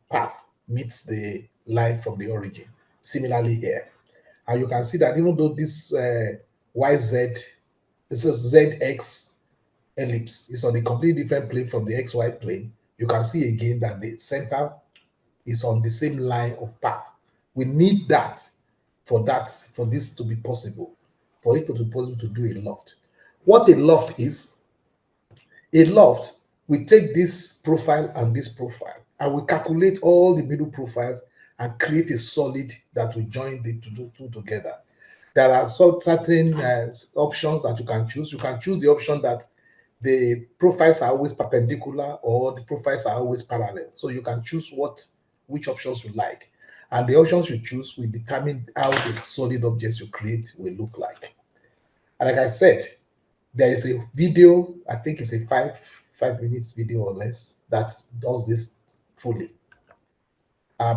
path meets the line from the origin. Similarly here. And you can see that even though this this is ZX ellipse is on a completely different plane from the XY plane, you can see again that the center is on the same line of path. We need that for this to be possible, for it to be possible to do a loft. What a loft is, a loft, we take this profile and this profile, and we calculate all the middle profiles and create a solid that will join the two together. There are certain options that you can choose. You can choose the option that the profiles are always perpendicular or the profiles are always parallel. So you can choose which options you like. And the options you choose will determine how the solid objects you create will look like. And like I said, there is a video, I think it's a five minutes video or less, that does this fully.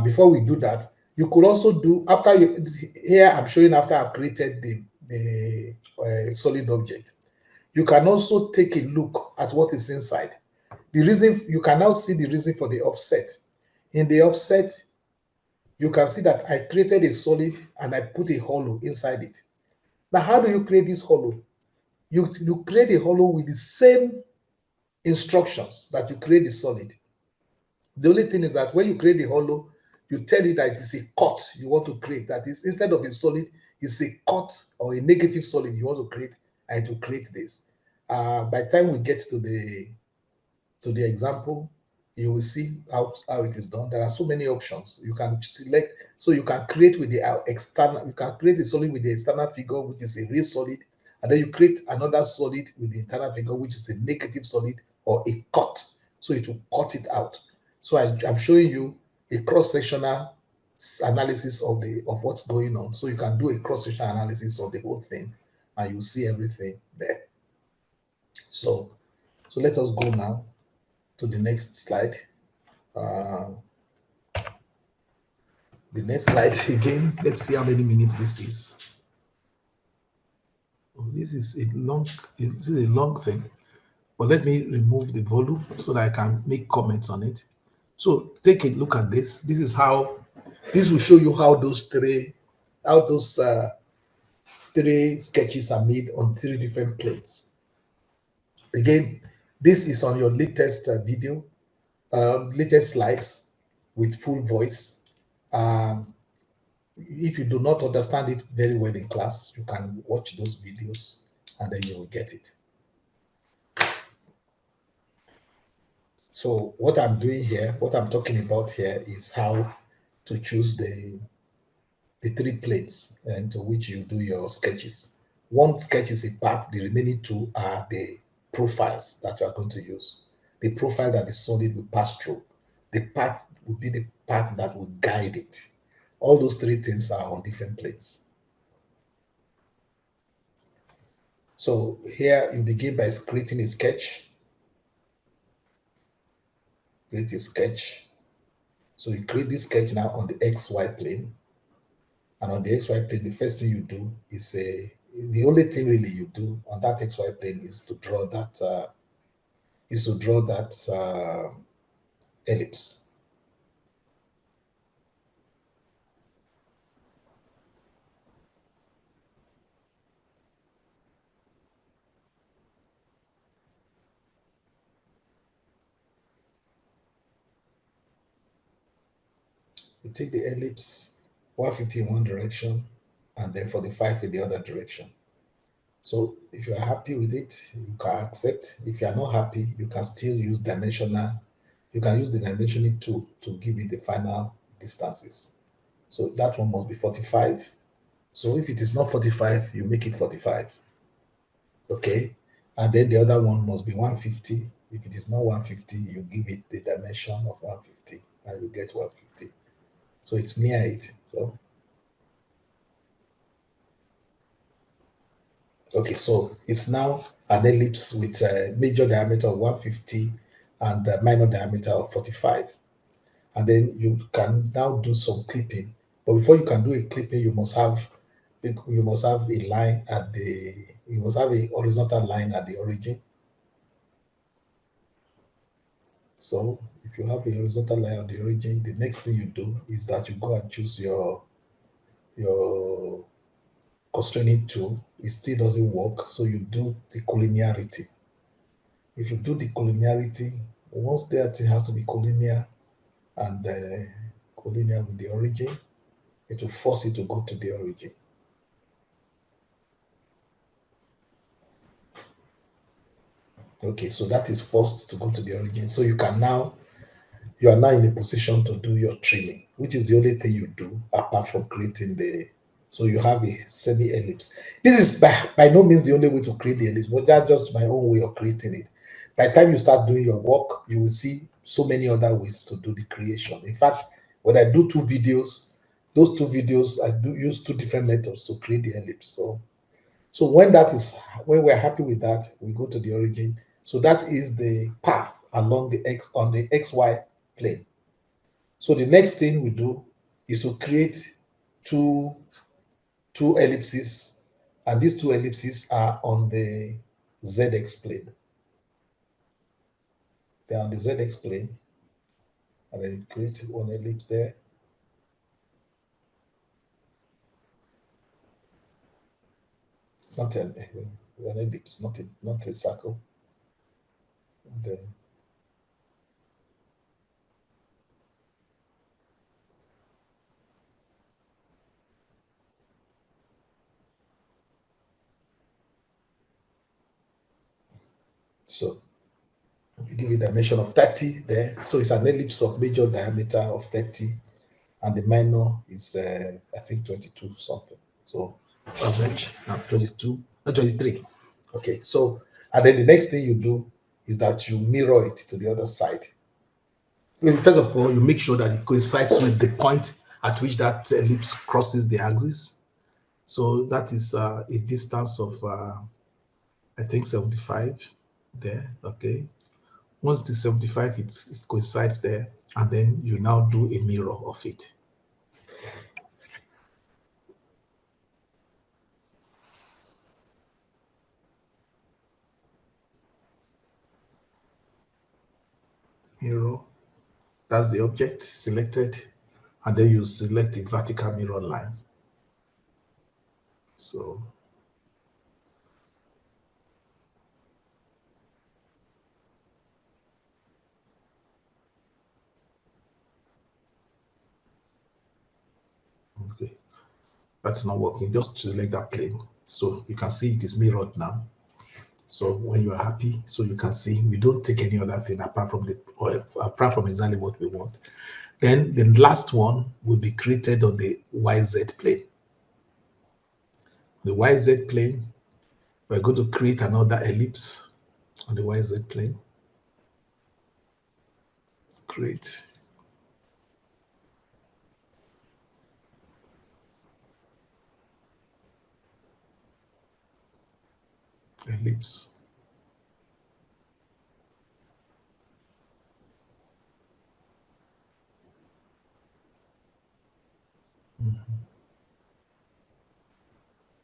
Before we do that, you could also do, here I'm showing after I've created the solid object. You can also take a look at what is inside. The reason, you can now see the reason for the offset. In the offset, you can see that I created a solid and I put a hollow inside it. Now, how do you create this hollow? You create a hollow with the same instructions that you create the solid. The only thing is that when you create the hollow, you tell it that it is a cut you want to create. That is, instead of a solid, it's a cut or a negative solid you want to create, and to create this. By the time we get to the example, you will see how it is done. There are so many options. You can select, so you can create with the external, you can create a solid with the external figure, which is a real solid, and then you create another solid with the internal figure, which is a negative solid or a cut. So it will cut it out. So I'm showing you a cross-sectional analysis of what's going on. So you can do a cross-sectional analysis of the whole thing, and you see everything there. So let us go now to the next slide. The next slide again. Let's see how many minutes this is. Oh, this is a long thing. But let me remove the volume so that I can make comments on it. So take a look at this. This will show you how those three sketches are made on three different plates. Again, this is on your latest video, latest slides with full voice. If you do not understand it very well in class, you can watch those videos and then you will get it. So what I'm doing here, what I'm talking about here is how to choose the three plates into which you do your sketches. One sketch is a path, the remaining two are the profiles that you are going to use. the profile that the solid will pass through, the path will be the path that will guide it. All those three things are on different planes. So here you begin by creating a sketch. Create a sketch. So you create this sketch now on the XY plane. And on the XY plane, the first thing you do is the only thing really you do on that XY plane is to draw that ellipse. You take the ellipse 150 in one direction and then 45 in the other direction. So if you are happy with it, you can accept. If you are not happy, you can still use dimensional. You can use the dimensioning tool to give it the final distances. So that one must be 45. So if it is not 45, you make it 45. Okay. And then the other one must be 150. If it is not 150, you give it the dimension of 150 and you get 150. So it's near it. So okay, so it's now an ellipse with a major diameter of 150 and a minor diameter of 45. And then you can now do some clipping. But before you can do a clipping, you must have a line at the you must have a horizontal line at the origin. So if you have a horizontal line at the origin, the next thing you do is that you go and choose your constraining tool. It still doesn't work, so you do the collinearity. If you do the collinearity, once that thing has to be collinear and collinear with the origin, it will force it to go to the origin. Okay, so that is forced to go to the origin. So you are now in a position to do your trimming, which is the only thing you do apart from creating the. So you have a semi-ellipse. This is by no means the only way to create the ellipse, but that's just my own way of creating it. By the time you start doing your work, you will see so many other ways to do the creation. In fact, when I do two videos, those two videos, I do use two different methods to create the ellipse. So when we're happy with that, we go to the origin. So that is the path along the XY plane. So the next thing we do is to create two two ellipses, and these two ellipses are on the ZX plane. They're on the ZX plane, and then you create one ellipse there. It's not an ellipse, not a circle. And then so you give it a dimension of 30 there. So it's an ellipse of major diameter of 30, and the minor is I think 22 something. So average 22, 23. Okay, so and then the next thing you do is that you mirror it to the other side. First of all, you make sure that it coincides with the point at which that ellipse crosses the axis. So that is a distance of I think 75 there. Okay, once the 75 it coincides there, and then you now do a mirror of it. Mirror, that's the object selected, and then you select the vertical mirror line. So okay, that's not working. Just select that plane. So you can see it is mirrored now. So when you are happy, so you can see we don't take any other thing apart from exactly what we want. Then the last one will be created on the YZ plane. The YZ plane, we're going to create another ellipse on the YZ plane. create ellipse.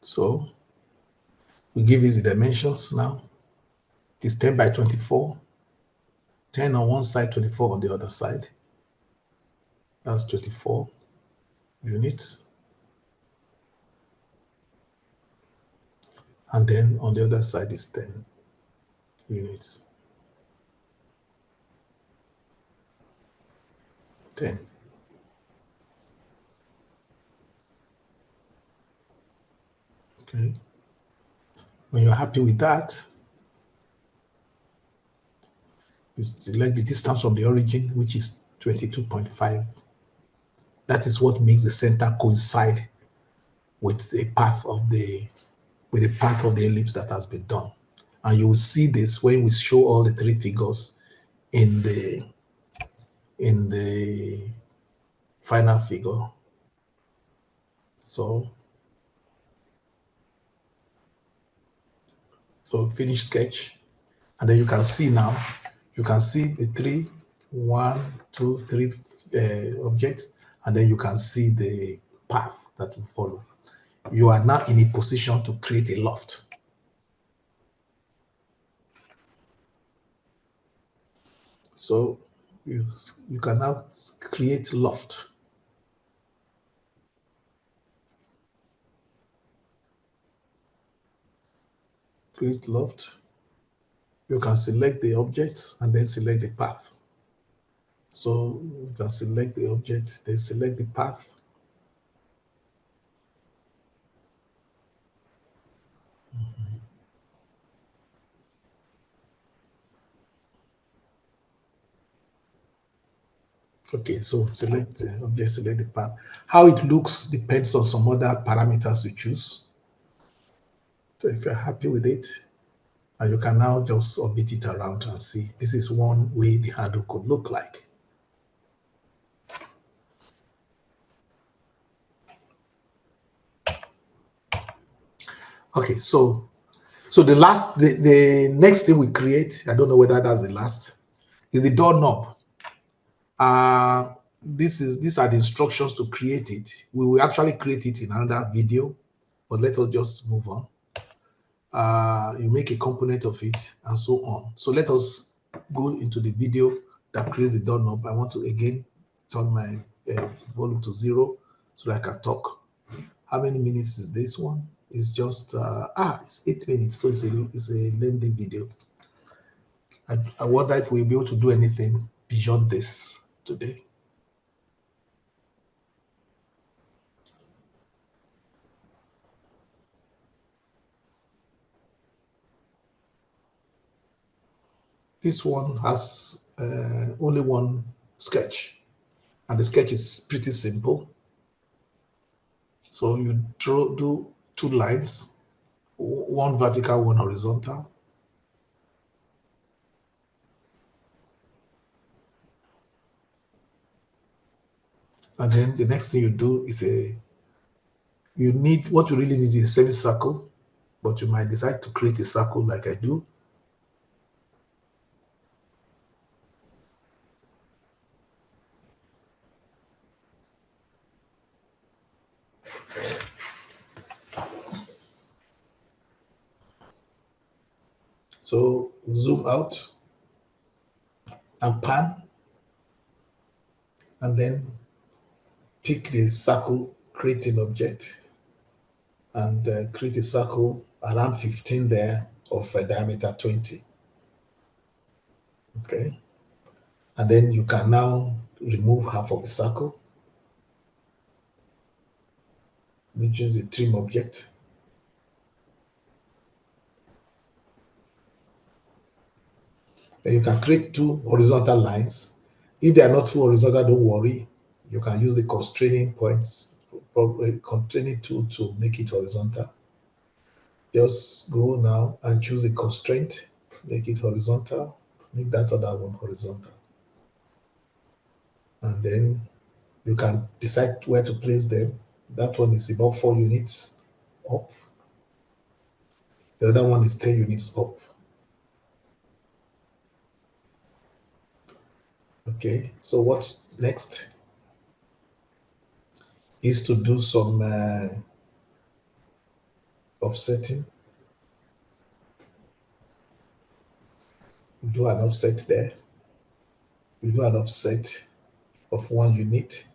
So we give it the dimensions now. It is 10 by 24, 10 on one side, 24 on the other side. That's 24 units. And then on the other side is 10 units. 10. Okay. When you're happy with that, you select the distance from the origin, which is 22.5. That is what makes the center coincide with the path of the ellipse that has been done. And you will see this when we show all the three figures in the final figure. So finish sketch, and then you can see now, you can see the three, 1, 2, 3 objects, and then you can see the path that will follow. You are now in a position to create a loft. So you can now create loft. Create loft. You can select the object and then select the path. So you can select the object, then select the path. Okay, so select the object, select the path. How it looks depends on some other parameters you choose. So if you're happy with it, and you can now just orbit it around and see. This is one way the handle could look like. Okay, so the next thing we create, I don't know whether that's the last, is the doorknob. These are the instructions to create it. We will actually create it in another video, but let us just move on. You make a component of it and so on. So let us go into the video that creates the doorknob. I want to again turn my volume to 0 so that I can talk. How many minutes is this one? It's just it's 8 minutes, so it's a lengthy video. I wonder if we'll be able to do anything beyond this today. This one has only one sketch, and the sketch is pretty simple. So you do 2 lines, one vertical, one horizontal. And then the next thing you do is what you really need is a semicircle, but you might decide to create a circle like I do. So zoom out and pan, and then pick the circle, create an object, and create a circle around 15 there of a diameter 20. Okay. And then you can now remove half of the circle, which is the trim object. Then you can create 2 horizontal lines. If they are not 2 horizontal, don't worry. You can use the constraining points, constraining tool to make it horizontal. Just go now and choose a constraint, make it horizontal, make that other one horizontal. and then you can decide where to place them. That one is about 4 units up. The other one is 10 units up. Okay, so what next is to do some offsetting. Do an offset there. We do an offset of 1 unit.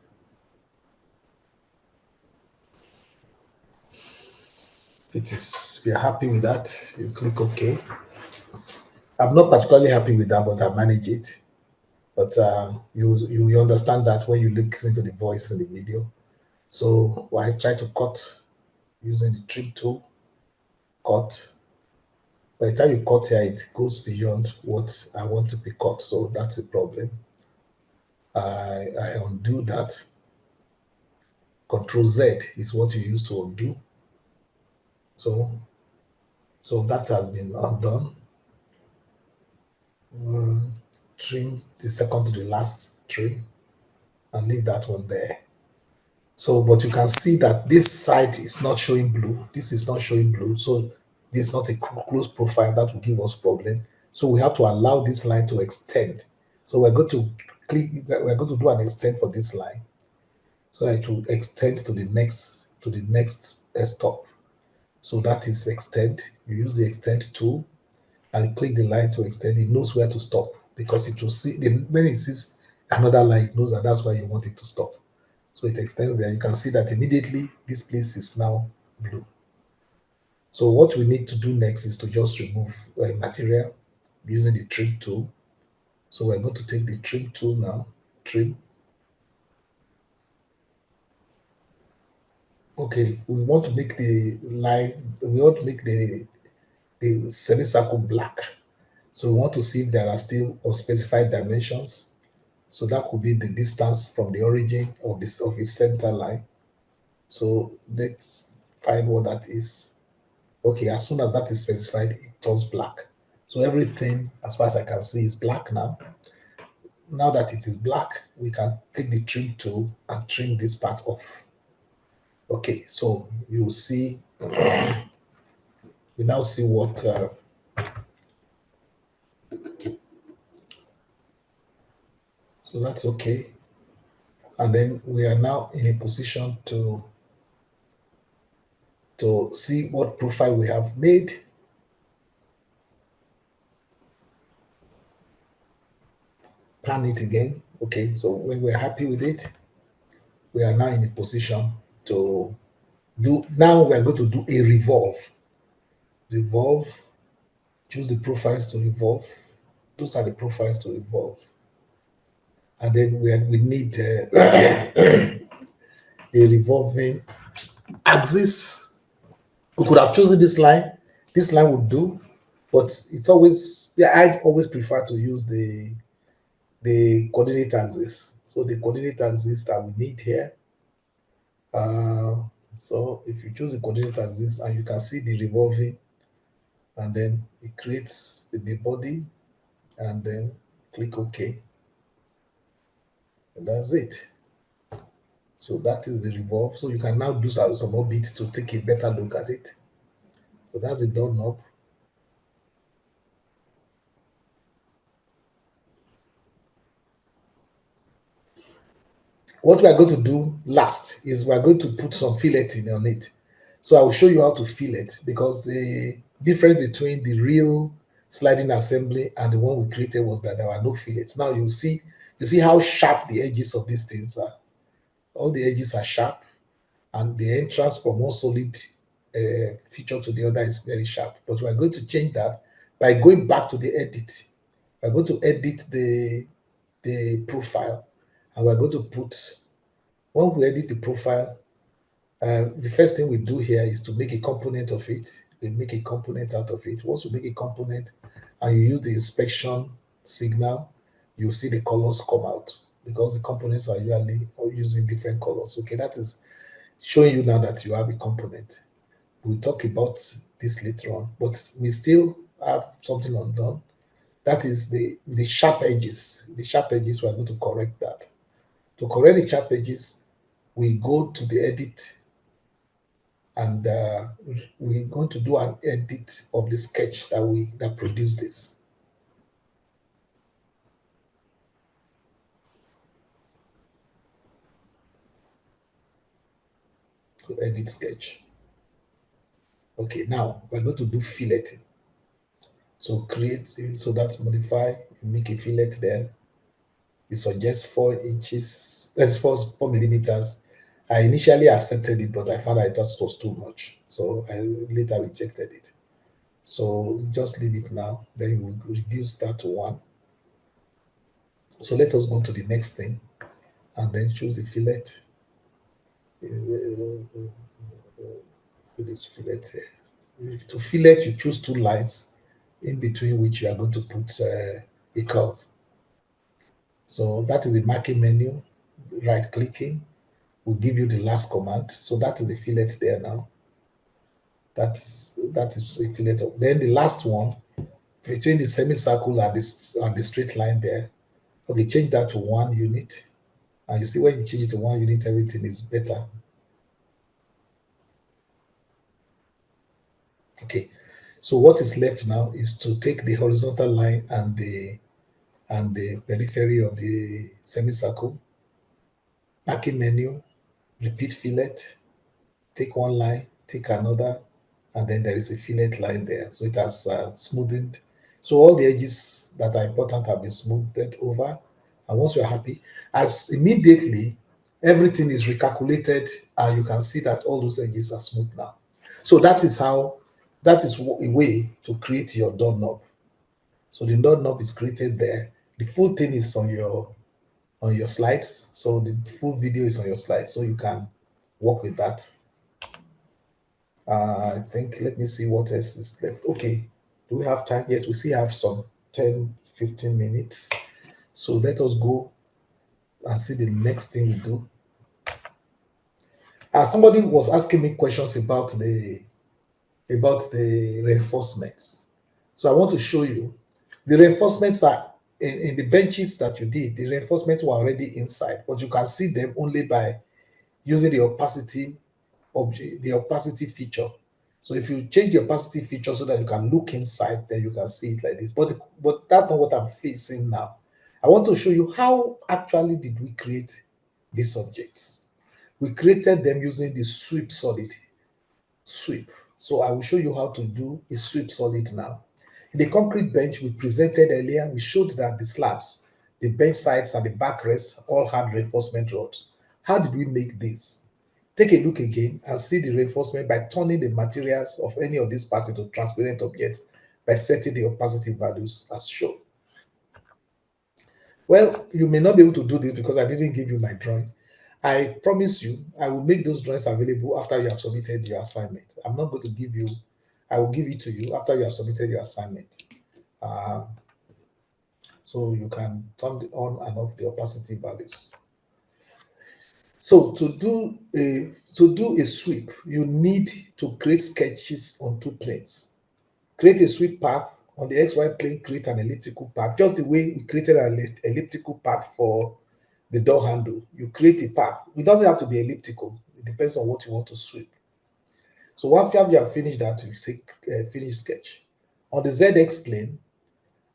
If you're happy with that, you click OK. I'm not particularly happy with that, but I manage it. But you understand that when you listen to the voice in the video. So I try to cut using the trim tool, cut. By the time you cut here, it goes beyond what I want to be cut. So that's a problem. I undo that. Control Z is what you use to undo. So, so that has been undone. Trim the second to the last trim and leave that one there. So, but you can see that this side is not showing blue. This is not showing blue. So this is not a close profile that will give us problem. So we have to allow this line to extend. So we're going to click, we're going to do an extend for this line. So it will extend to the next stop. So that is extend. You use the extend tool and click the line to extend. It knows where to stop because it will see when it sees another line, it knows that that's where you want it to stop. So it extends there. You can see that immediately this place is now blue. So what we need to do next is to just remove material using the trim tool. So we're going to take the trim tool now, trim. Okay, we want to make the line, we want to make the semicircle black. So we want to see if there are still unspecified dimensions. So that could be the distance from the origin of this of its center line. So let's find what that is. Okay, as soon as that is specified, it turns black. So everything, as far as I can see, is black now. Now that it is black, we can take the trim tool and trim this part off. Okay, so you see, we now see what, so that's okay. And then we are now in a position to see what profile we have made. Pan it again. Okay, so when we're happy with it, we are now in a position to do, now we are going to do a revolve. Revolve, choose the profiles to revolve. Those are the profiles to revolve. And then we need a revolving axis. We could have chosen this line. This line would do, but it's always, yeah, I always prefer to use the coordinate axis. So the coordinate axis that we need here. So if you choose the coordinate axis and you can see the revolving, and then it creates the body, and then click OK. And that's it. So that is the revolve. So you can now do some more bits to take a better look at it. So that's the doorknob. What we are going to do last is we are going to put some filleting on it. So I will show you how to fillet, because the difference between the real sliding assembly and the one we created was that there were no fillets. Now you see how sharp the edges of these things are. All the edges are sharp, and the entrance from one solid feature to the other is very sharp. But we are going to change that by going back to the edit. We're going to edit the profile, and we're going to put, when we edit the profile, the first thing we do here is to make a component of it. We make a component out of it. Once we make a component and you use the inspection signal, you see the colors come out, because the components are usually using different colors. Okay, that is showing you now that you have a component. We'll talk about this later on, but we still have something undone. That is the sharp edges. The sharp edges, we are going to correct that. To correct the chart edges, we go to the edit, and we're going to do an edit of the sketch that produced this. To edit sketch. Okay, now we're going to do filleting. So create, so that's modify, make a fillet there. It suggests 4 inches, that's 4 millimeters. I initially accepted it, but I found that it was too much. So I later rejected it. So just leave it now. Then we reduce that to 1. So let us go to the next thing and then choose the fillet. Put this fillet here. To fillet, you choose 2 lines in between which you are going to put a curve. So that is the marking menu. Right clicking will give you the last command. So that is the fillet there now. That is a fillet of. Then the last one between the semicircle and the straight line there. Okay, change that to 1 unit. And you see when you change it to 1 unit, everything is better. Okay, so what is left now is to take the horizontal line and the periphery of the semicircle, marking menu, repeat fillet, take 1 line, take another, and then there is a fillet line there. So it has smoothened. So all the edges that are important have been smoothed over. And once you're happy, as immediately everything is recalculated, and you can see that all those edges are smooth now. So that is a way to create your doorknob. So the doorknob is created there. The full thing is on your slides. So the full video is on your slides, so you can work with that. I think, let me see what else is left. Okay, do we have time? Yes, we still have some 10-15 minutes. So let us go and see the next thing we do. Somebody was asking me questions about the reinforcements. So I want to show you the reinforcements are in the benches that you did. The reinforcements were already inside, but you can see them only by using the opacity feature. So if you change the opacity feature so that you can look inside, then you can see it like this. But that's not what I'm facing now. I want to show you how actually did we create these objects. We created them using the sweep solid. Sweep. So I will show you how to do a sweep solid now. In the concrete bench we presented earlier, we showed that the slabs, the bench sides, and the backrests all had reinforcement rods. How did we make this? Take a look again and see the reinforcement by turning the materials of any of these parts into transparent objects by setting the opacity values as shown. Well, you may not be able to do this because I didn't give you my drawings. I promise you, I will make those drawings available after you have submitted your assignment. I'm not going to give you, I will give it to you after you have submitted your assignment. Um, so you can turn on and off the opacity values. So to do a sweep, you need to create sketches on 2 planes. Create a sweep path on the XY plane, create an elliptical path, just the way we created an elliptical path for the door handle. You create a path. It doesn't have to be elliptical. It depends on what you want to sweep. So once you have finished that, you say finish sketch. On the ZX plane,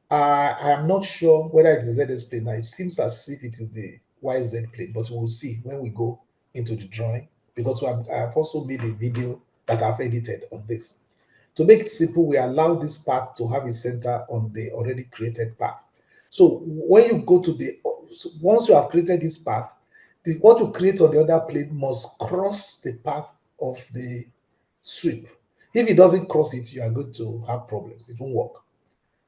I am not sure whether it is ZX plane. Now it seems as if it is the YZ plane, but we'll see when we go into the drawing, because I have also made a video that I've edited on this. To make it simple, we allow this path to have a center on the already created path. So when you go to once you have created this path, what you create on the other plane must cross the path of the sweep. If it doesn't cross it, you are going to have problems. It won't work.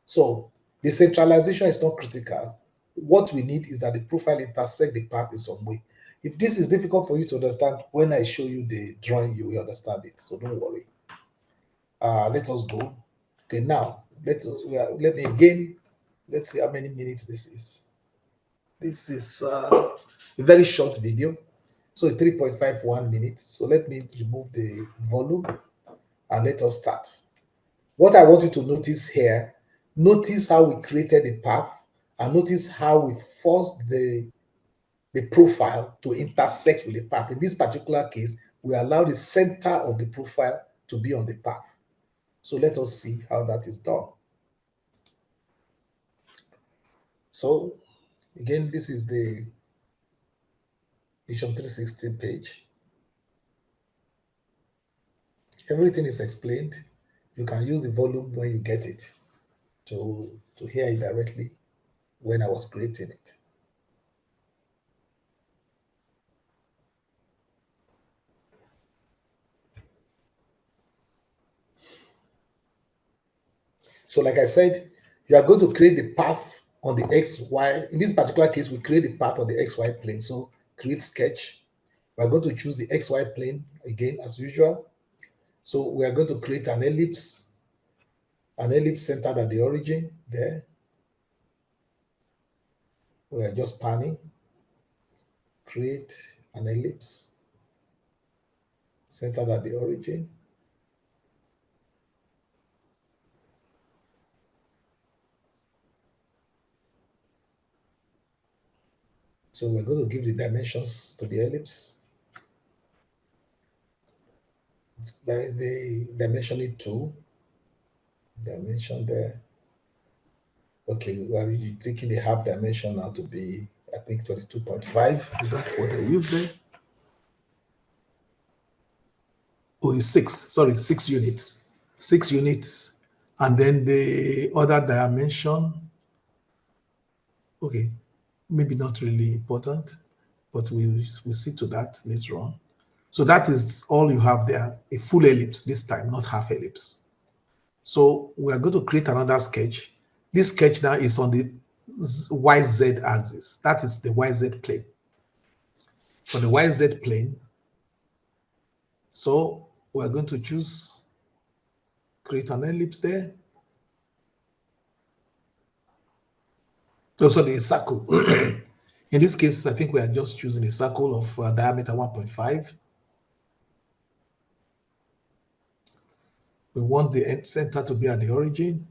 So the centralization is not critical. What we need is that the profile intersect the path in some way. If this is difficult for you to understand, when I show you the drawing, you will understand it. So don't worry. Let us go. Okay, now let me again. Let's see how many minutes this is. This is a very short video, so it's 3.51 minutes. So let me remove the volume and let us start. What I want you to notice here, notice how we created the path, and notice how we forced the the profile to intersect with the path. In this particular case, we allow the center of the profile to be on the path. So let us see how that is done. So again, this is the Vision 360 page. Everything is explained. You can use the volume when you get it to hear it directly when I was creating it. So like I said, you are going to create the path on the XY. In this particular case, we create the path on the XY plane. So create sketch. We are going to choose the XY plane again as usual. So we are going to create an ellipse centered at the origin there. We are just panning. Create an ellipse centered at the origin. So we're going to give the dimensions to the ellipse by the dimensioning tool. Dimension there. Okay, well, you're taking the half dimension now to be, I think, 22.5. Is that what I use there? Oh, it's 6. Sorry, 6 units. 6 units. And then the other dimension, okay, maybe not really important, but we'll see to that later on. So that is all you have there, a full ellipse this time, not half ellipse. So we are going to create another sketch. This sketch now is on the YZ axis. That is the YZ plane. For the YZ plane, so we're going to choose, create an ellipse there. Oh, sorry, a circle. In this case, I think we are just choosing a circle of diameter 1.5. We want the center to be at the origin,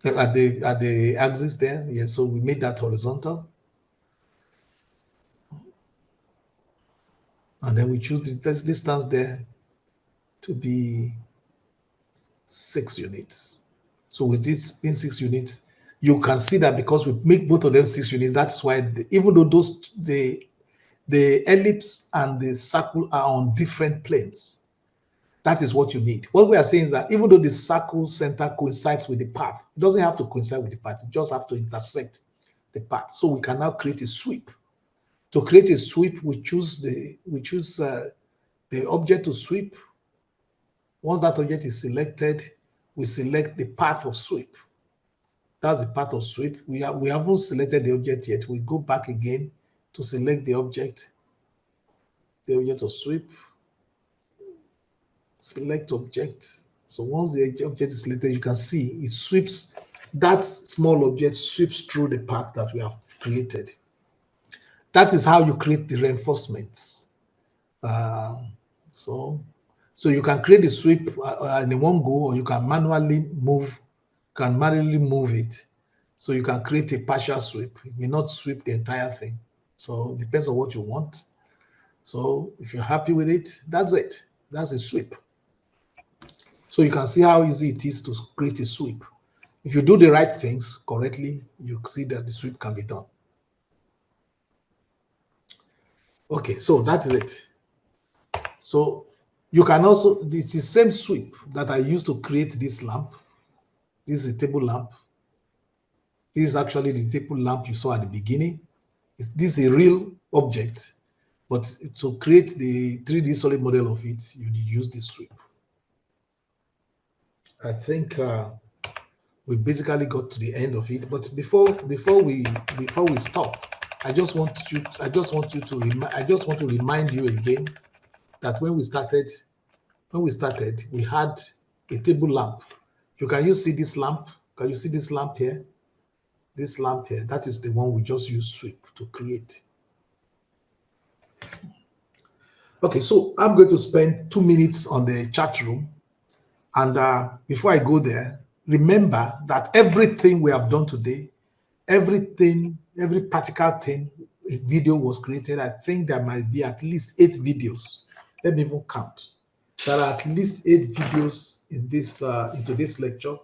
at the axis there. Yes, so we made that horizontal. And then we choose the distance there to be 6 units. So with this being 6 units, you can see that because we make both of them 6 units, that's why even though the ellipse and the circle are on different planes, that is what you need. What we are saying is that even though the circle center coincides with the path, it doesn't have to coincide with the path, it just have to intersect the path. So we can now create a sweep. To create a sweep, we choose the object to sweep. Once that object is selected, we select the path of sweep. That's the path of sweep. We haven't selected the object yet. We go back again to select the object of sweep. Select object. So once the object is selected, you can see it sweeps, that small object sweeps through the path that we have created. That is how you create the reinforcements. So you can create the sweep in one go, or you can manually move it. So you can create a partial sweep. It may not sweep the entire thing. So it depends on what you want. So if you're happy with it, that's it. That's a sweep. So you can see how easy it is to create a sweep. If you do the right things correctly, you see that the sweep can be done. Okay, so that is it. So you can also, it's the same sweep that I used to create this lamp. This is a table lamp. This is actually the table lamp you saw at the beginning. This is a real object, but to create the 3D solid model of it, you use this sweep. I think we basically got to the end of it. But before we stop, I just want to remind you again that when we started, we had a table lamp. Can you see this lamp? Can you see this lamp here? This lamp here, that is the one we just used sweep to create. Okay, so I'm going to spend 2 minutes on the chat room. And before I go there, remember that everything we have done today, every practical thing a video was created. I think there might be at least 8 videos. Let me even count. There are at least 8 videos in this into this lecture,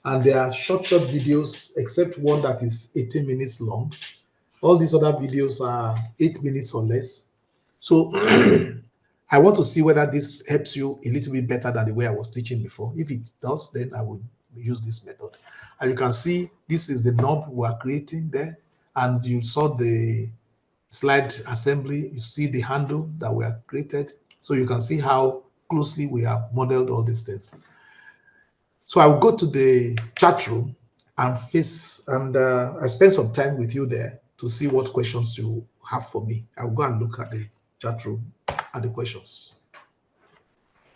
and they are short videos, except one that is 18 minutes long. All these other videos are 8 minutes or less. So I want to see whether this helps you a little bit better than the way I was teaching before. If it does, then I would use this method. And you can see this is the knob we are creating there. And you saw the slide assembly. You see the handle that we have created. So you can see how closely we have modeled all these things. So I will go to the chat room and I spend some time with you there to see what questions you have for me. I'll go and look at the chat room and the questions.